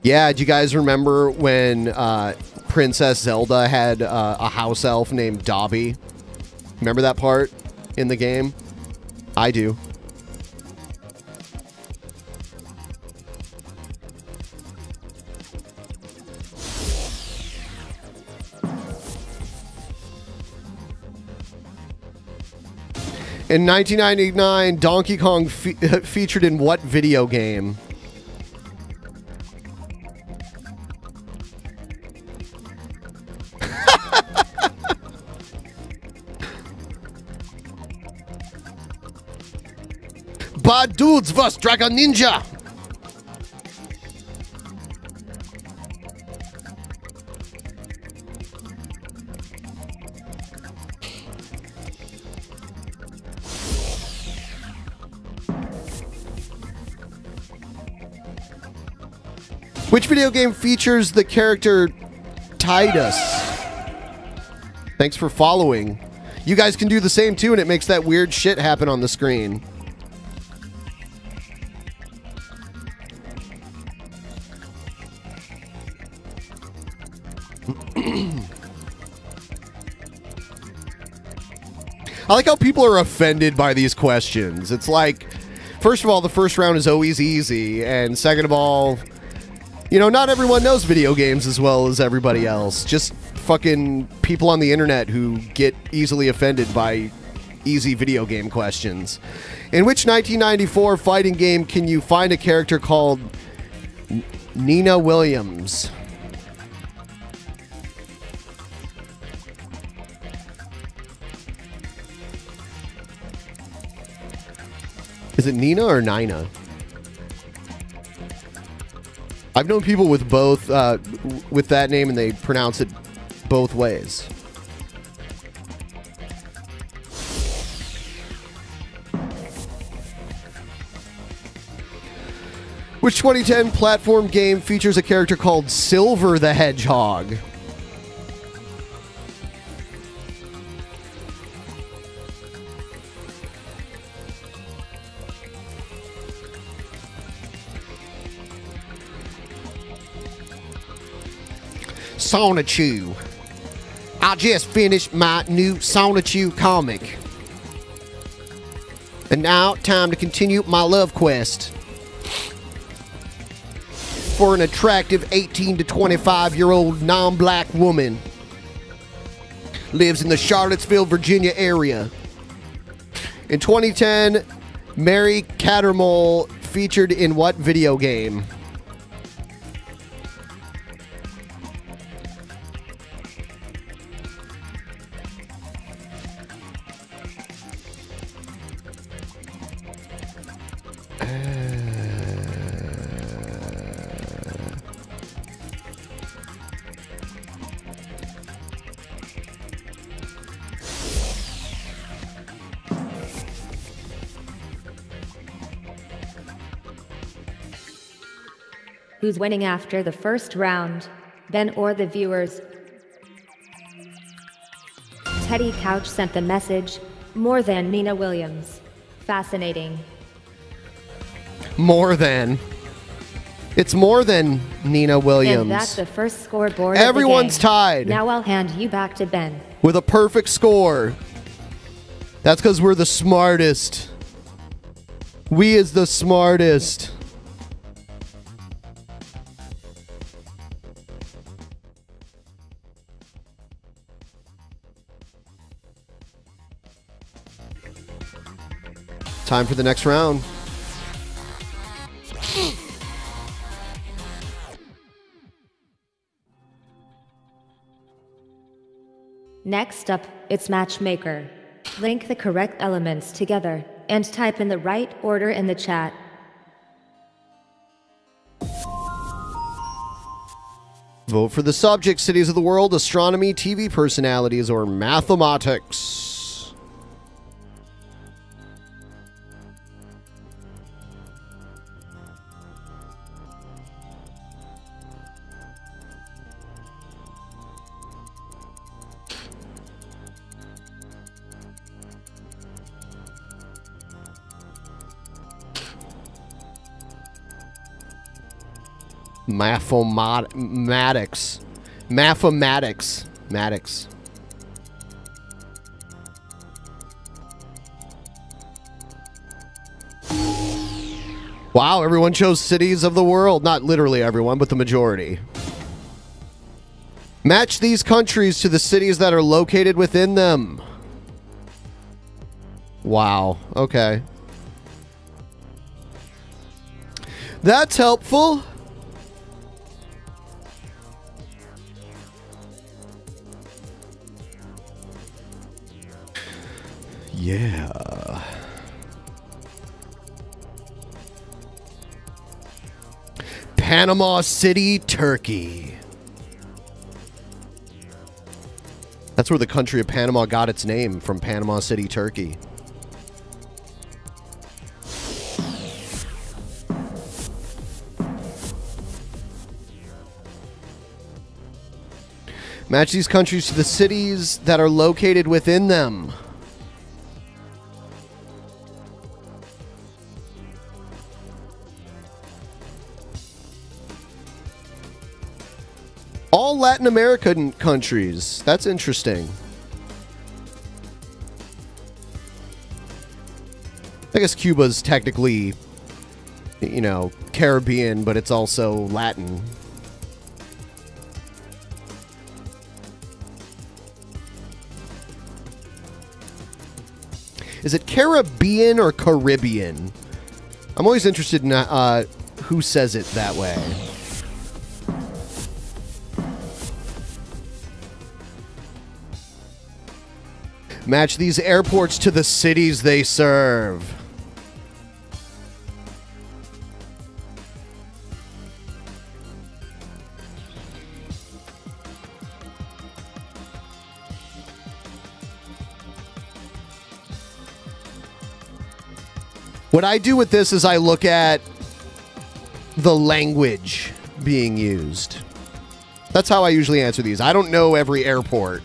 Yeah, do you guys remember when Princess Zelda had a house elf named Dobby? Remember that part in the game? I do. In 1999, Donkey Kong featured in what video game? Bad Dudes vs. Dragon Ninja! Which video game features the character Tidus? Thanks for following. You guys can do the same too, and it makes that weird shit happen on the screen. I like how people are offended by these questions. It's like, first of all, the first round is always easy, and second of all, you know, not everyone knows video games as well as everybody else. Just fucking people on the internet who get easily offended by easy video game questions. In which 1994 fighting game can you find a character called Nina Williams? Is it Nina or Nina? I've known people with both, with that name, and they pronounce it both ways. Which 2010 platform game features a character called Silver the Hedgehog? Sonichu. I just finished my new Sonichu comic. And now, time to continue my love quest for an attractive 18 to 25-year-old non-black woman. Lives in the Charlottesville, Virginia area. In 2010, Mary Cattermole featured in what video game? Who's winning after the first round? Ben or the viewers? Teddy Couch sent the message, more than Nina Williams. Fascinating. More than. It's more than Nina Williams. And that's the first scoreboard. Everyone's of the game. tied. Now I'll hand you back to Ben. With a perfect score. That's because we're the smartest. We is the smartest. Time for the next round. Next up, it's Matchmaker. Link the correct elements together and type in the right order in the chat. Vote for the subject: cities of the world, astronomy, TV personalities, or mathematics. Mathematics. Wow, everyone chose cities of the world. Not literally everyone, but the majority. Match these countries to the cities that are located within them. Wow, okay. That's helpful. Yeah. Panama City, Turkey. That's where the country of Panama got its name, from Panama City, Turkey. Match these countries to the cities that are located within them. All Latin American countries. That's interesting. I guess Cuba's technically, you know, Caribbean, but it's also Latin. Is it Caribbean or Caribbean? I'm always interested in who says it that way. Match these airports to the cities they serve. What I do with this is I look at the language being used. That's how I usually answer these. I don't know every airport.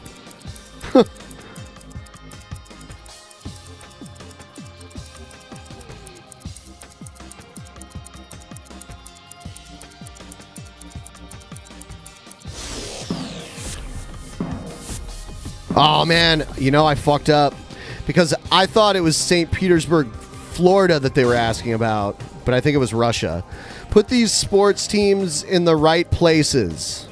Oh, man. You know, I fucked up. Because I thought it was St. Petersburg, Florida that they were asking about. But I think it was Russia. Put these sports teams in the right places.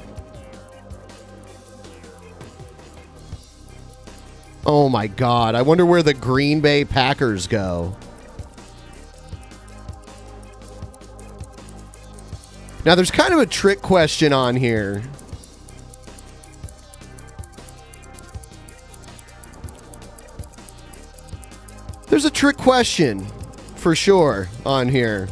Oh, my God. I wonder where the Green Bay Packers go. Now, there's kind of a trick question on here. There's a trick question, for sure, on here.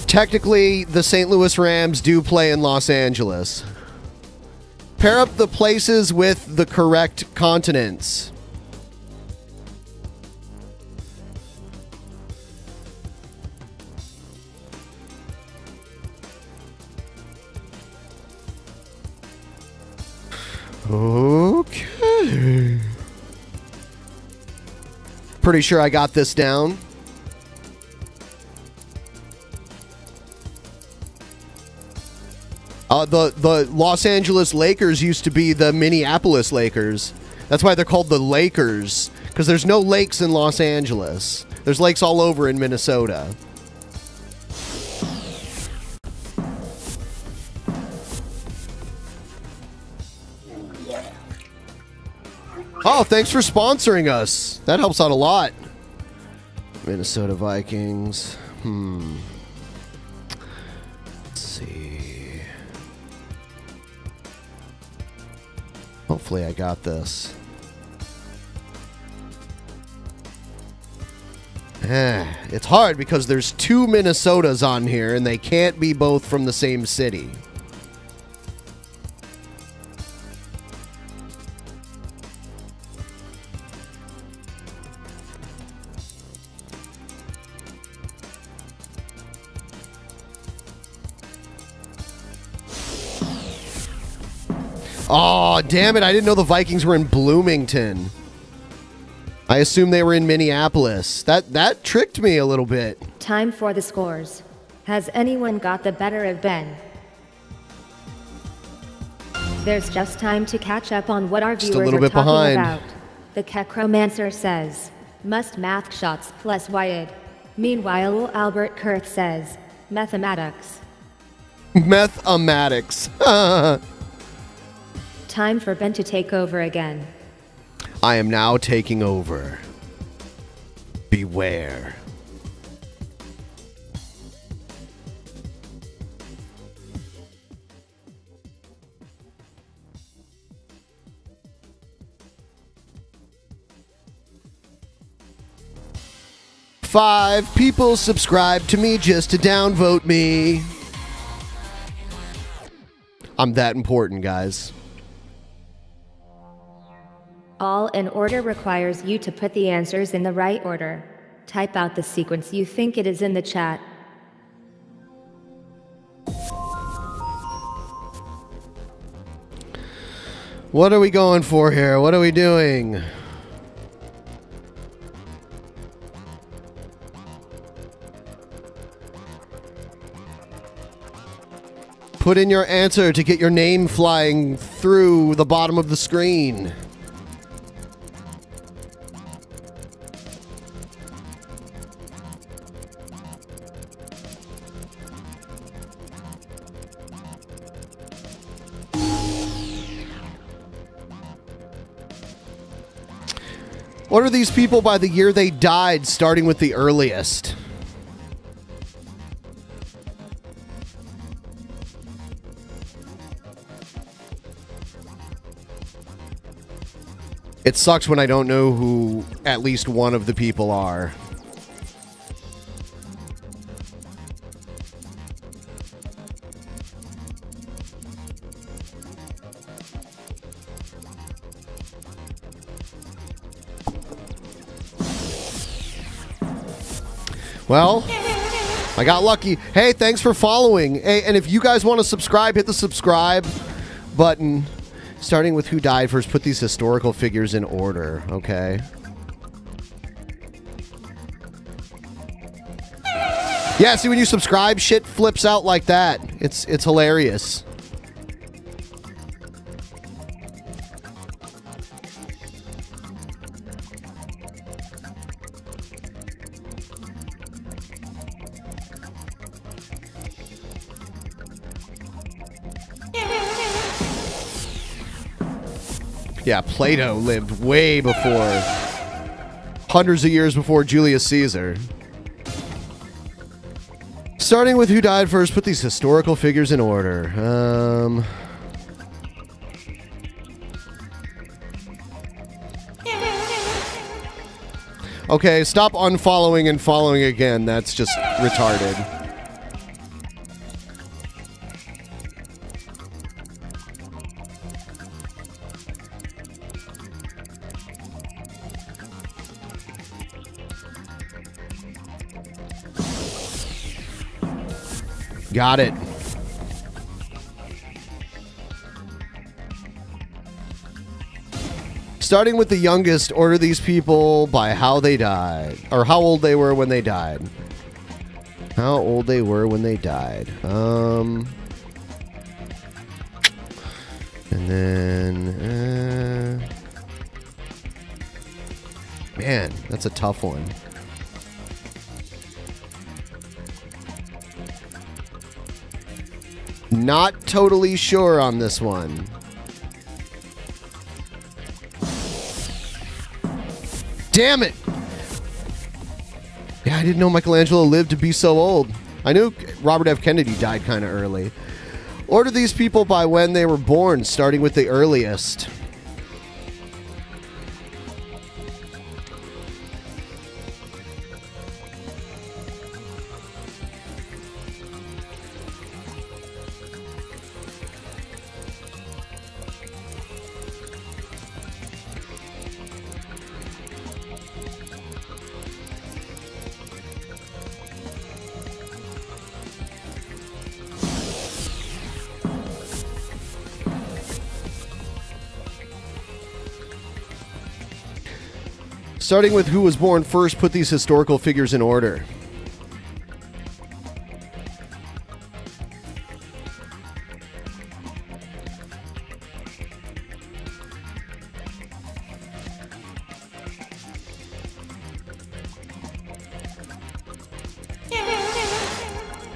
Technically, the St. Louis Rams do play in Los Angeles. Pair up the places with the correct continents. Okay. Pretty sure I got this down. The Los Angeles Lakers used to be the Minneapolis Lakers. That's why they're called the Lakers, because there's no lakes in Los Angeles. There's lakes all over in Minnesota. Oh, thanks for sponsoring us. That helps out a lot. Minnesota Vikings. Let's see. Hopefully I got this. It's hard because there's two Minnesotas on here and they can't be both from the same city. Oh, damn it. I didn't know the Vikings were in Bloomington. I assumed they were in Minneapolis. That tricked me a little bit. Time for the scores. Has anyone got the better of Ben? There's just time to catch up on what our viewers are talking about. The Kekromancer says, must math shots plus wired. Meanwhile, Albert Kurth says, mathematics. Mathematics. Time for Ben to take over again. I am now taking over. Beware. Five people subscribe to me just to downvote me. I'm that important, guys. All in order requires you to put the answers in the right order. Type out the sequence you think it is in the chat. What are we going for here? What are we doing? Put in your answer to get your name flying through the bottom of the screen. What are these people by the year they died, starting with the earliest? It sucks when I don't know who at least one of the people are. Well, I got lucky. Hey, thanks for following. Hey, and if you guys want to subscribe, hit the subscribe button. Starting with who died first, put these historical figures in order, okay? Yeah, see, when you subscribe, shit flips out like that. It's hilarious. Yeah, Plato lived way before, hundreds of years before Julius Caesar. Starting with who died first, put these historical figures in order. Okay, stop unfollowing and following again. That's just retarded. Got it. Starting with the youngest, order these people by how they died. Or how old they were when they died. How old they were when they died. And then... man, that's a tough one. Not totally sure on this one. Damn it! Yeah, I didn't know Michelangelo lived to be so old. I knew Robert F. Kennedy died kind of early. Order these people by when they were born, starting with the earliest. Starting with who was born first, put these historical figures in order.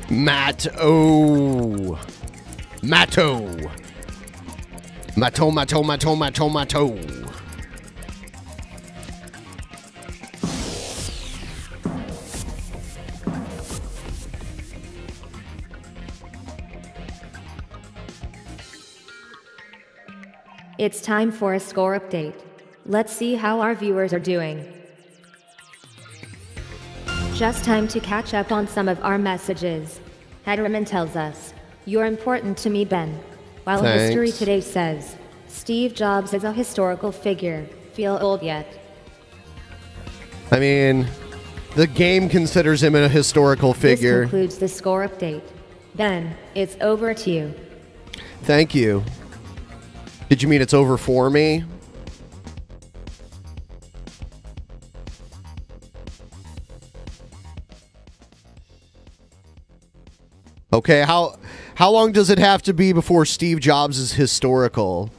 Matto. Matto. Matto, Matto, Matto, Matto, Matto. It's time for a score update. Let's see how our viewers are doing. Just time to catch up on some of our messages. Hederman tells us, "You're important to me, Ben." While Thanks. History Today says, "Steve Jobs is a historical figure. Feel old yet?" I mean, the game considers him a historical figure. This concludes the score update. Ben, it's over to you. Thank you. Did you mean it's over for me? Okay, how long does it have to be before Steve Jobs is historical?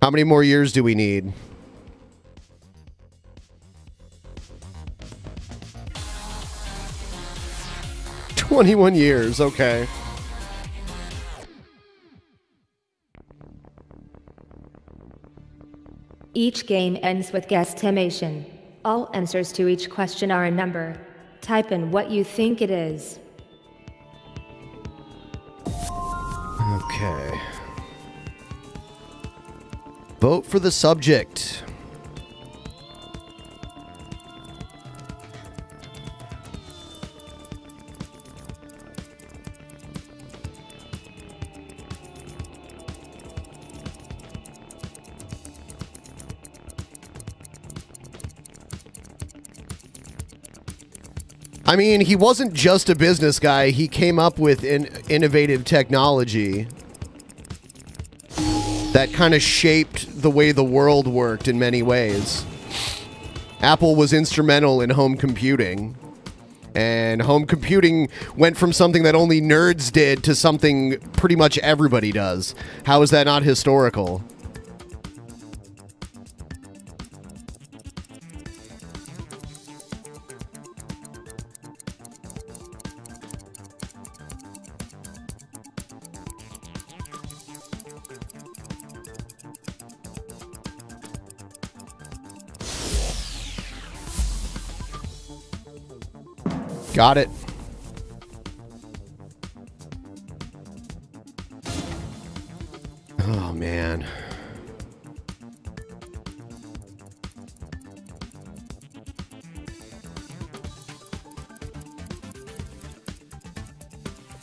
How many more years do we need? "21 years, okay. Each game ends with guesstimation. All answers to each question are a number. Type in what you think it is. Okay. Vote for the subject. I mean, he wasn't just a business guy. He came up with innovative technology that kind of shaped the way the world worked in many ways. Apple was instrumental in home computing. And home computing went from something that only nerds did to something pretty much everybody does. How is that not historical? Got it. Oh, man.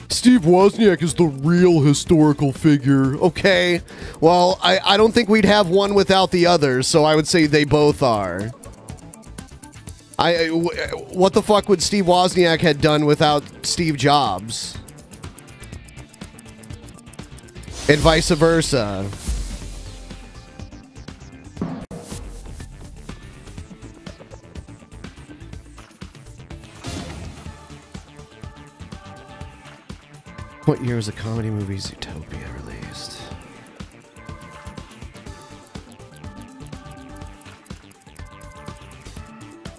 Steve Wozniak is the real historical figure. Okay. Well, I don't think we'd have one without the other, so I would say they both are. What the fuck would Steve Wozniak had done without Steve Jobs? And vice versa. What year was the comedy movie Zootopia released?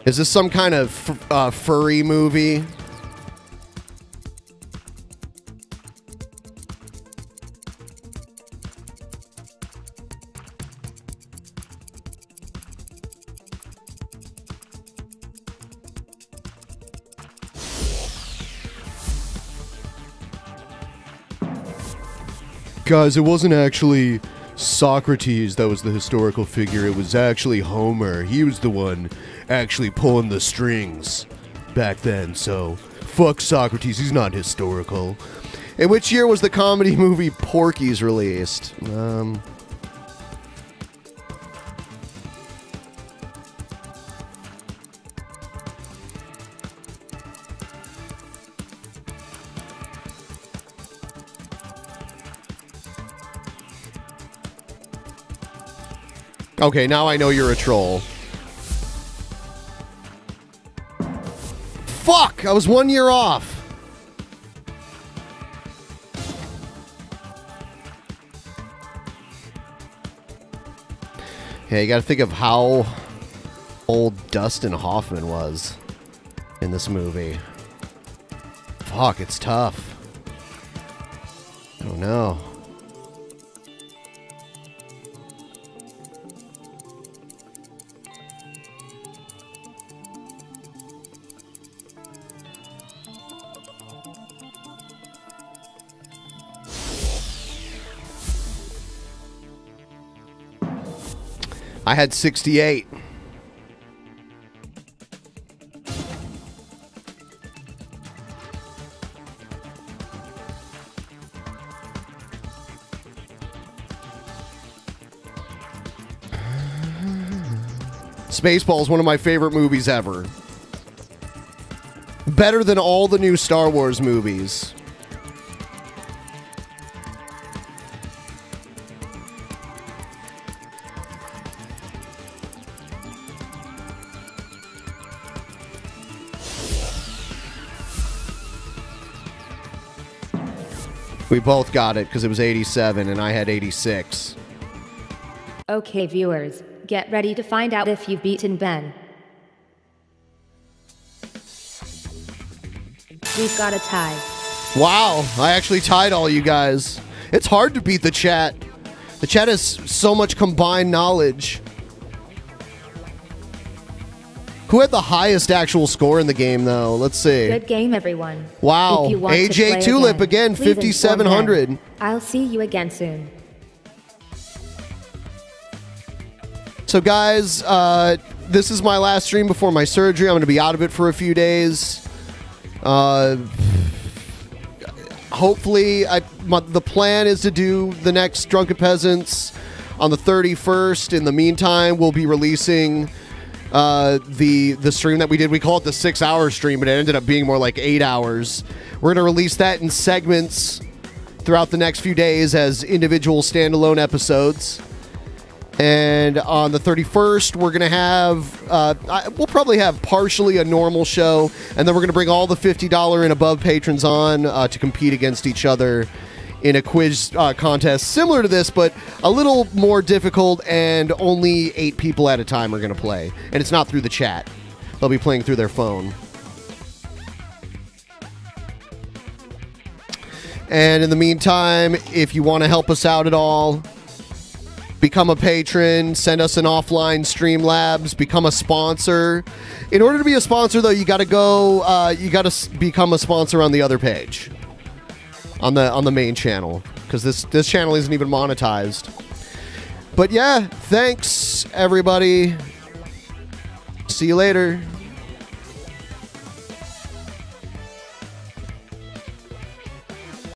Is this some kind of furry movie? Guys, it wasn't actually Socrates that was the historical figure. It was actually Homer. He was the one actually pulling the strings back then. So, fuck Socrates. He's not historical. In which year was the comedy movie Porky's released? Okay, now I know you're a troll. Fuck! I was 1 year off. Yeah, you gotta think of how old Dustin Hoffman was in this movie. Fuck, it's tough. I don't know. I had 68. Spaceballs is one of my favorite movies ever. Better than all the new Star Wars movies. We both got it because it was 87 and I had 86. Okay, viewers, get ready to find out if you've beaten Ben. We've got a tie. Wow, I actually tied all you guys. It's hard to beat the chat. The chat has so much combined knowledge. Who had the highest actual score in the game, though? Let's see. Good game, everyone. Wow. If you want to AJ play Tulip again, please 5,700. inform them. I'll see you again soon. So, guys, this is my last stream before my surgery. I'm going to be out of it for a few days. Hopefully, the plan is to do the next Drunken Peasants on the 31st. In the meantime, we'll be releasing the stream that we did. We call it the 6-hour stream, but it ended up being more like 8 hours. We're going to release that in segments throughout the next few days as individual standalone episodes. And on the 31st, we're going to have, we'll probably have partially a normal show, and then we're going to bring all the $50 and above patrons on to compete against each other in a quiz contest similar to this, but a little more difficult, and only 8 people at a time are going to play. And it's not through the chat. They'll be playing through their phone. And in the meantime, if you want to help us out at all, become a patron, send us an offline Streamlabs, become a sponsor. In order to be a sponsor, though, you got to go, you got to become a sponsor on the other page. On the main channel, because this channel isn't even monetized. But yeah, thanks everybody. See you later.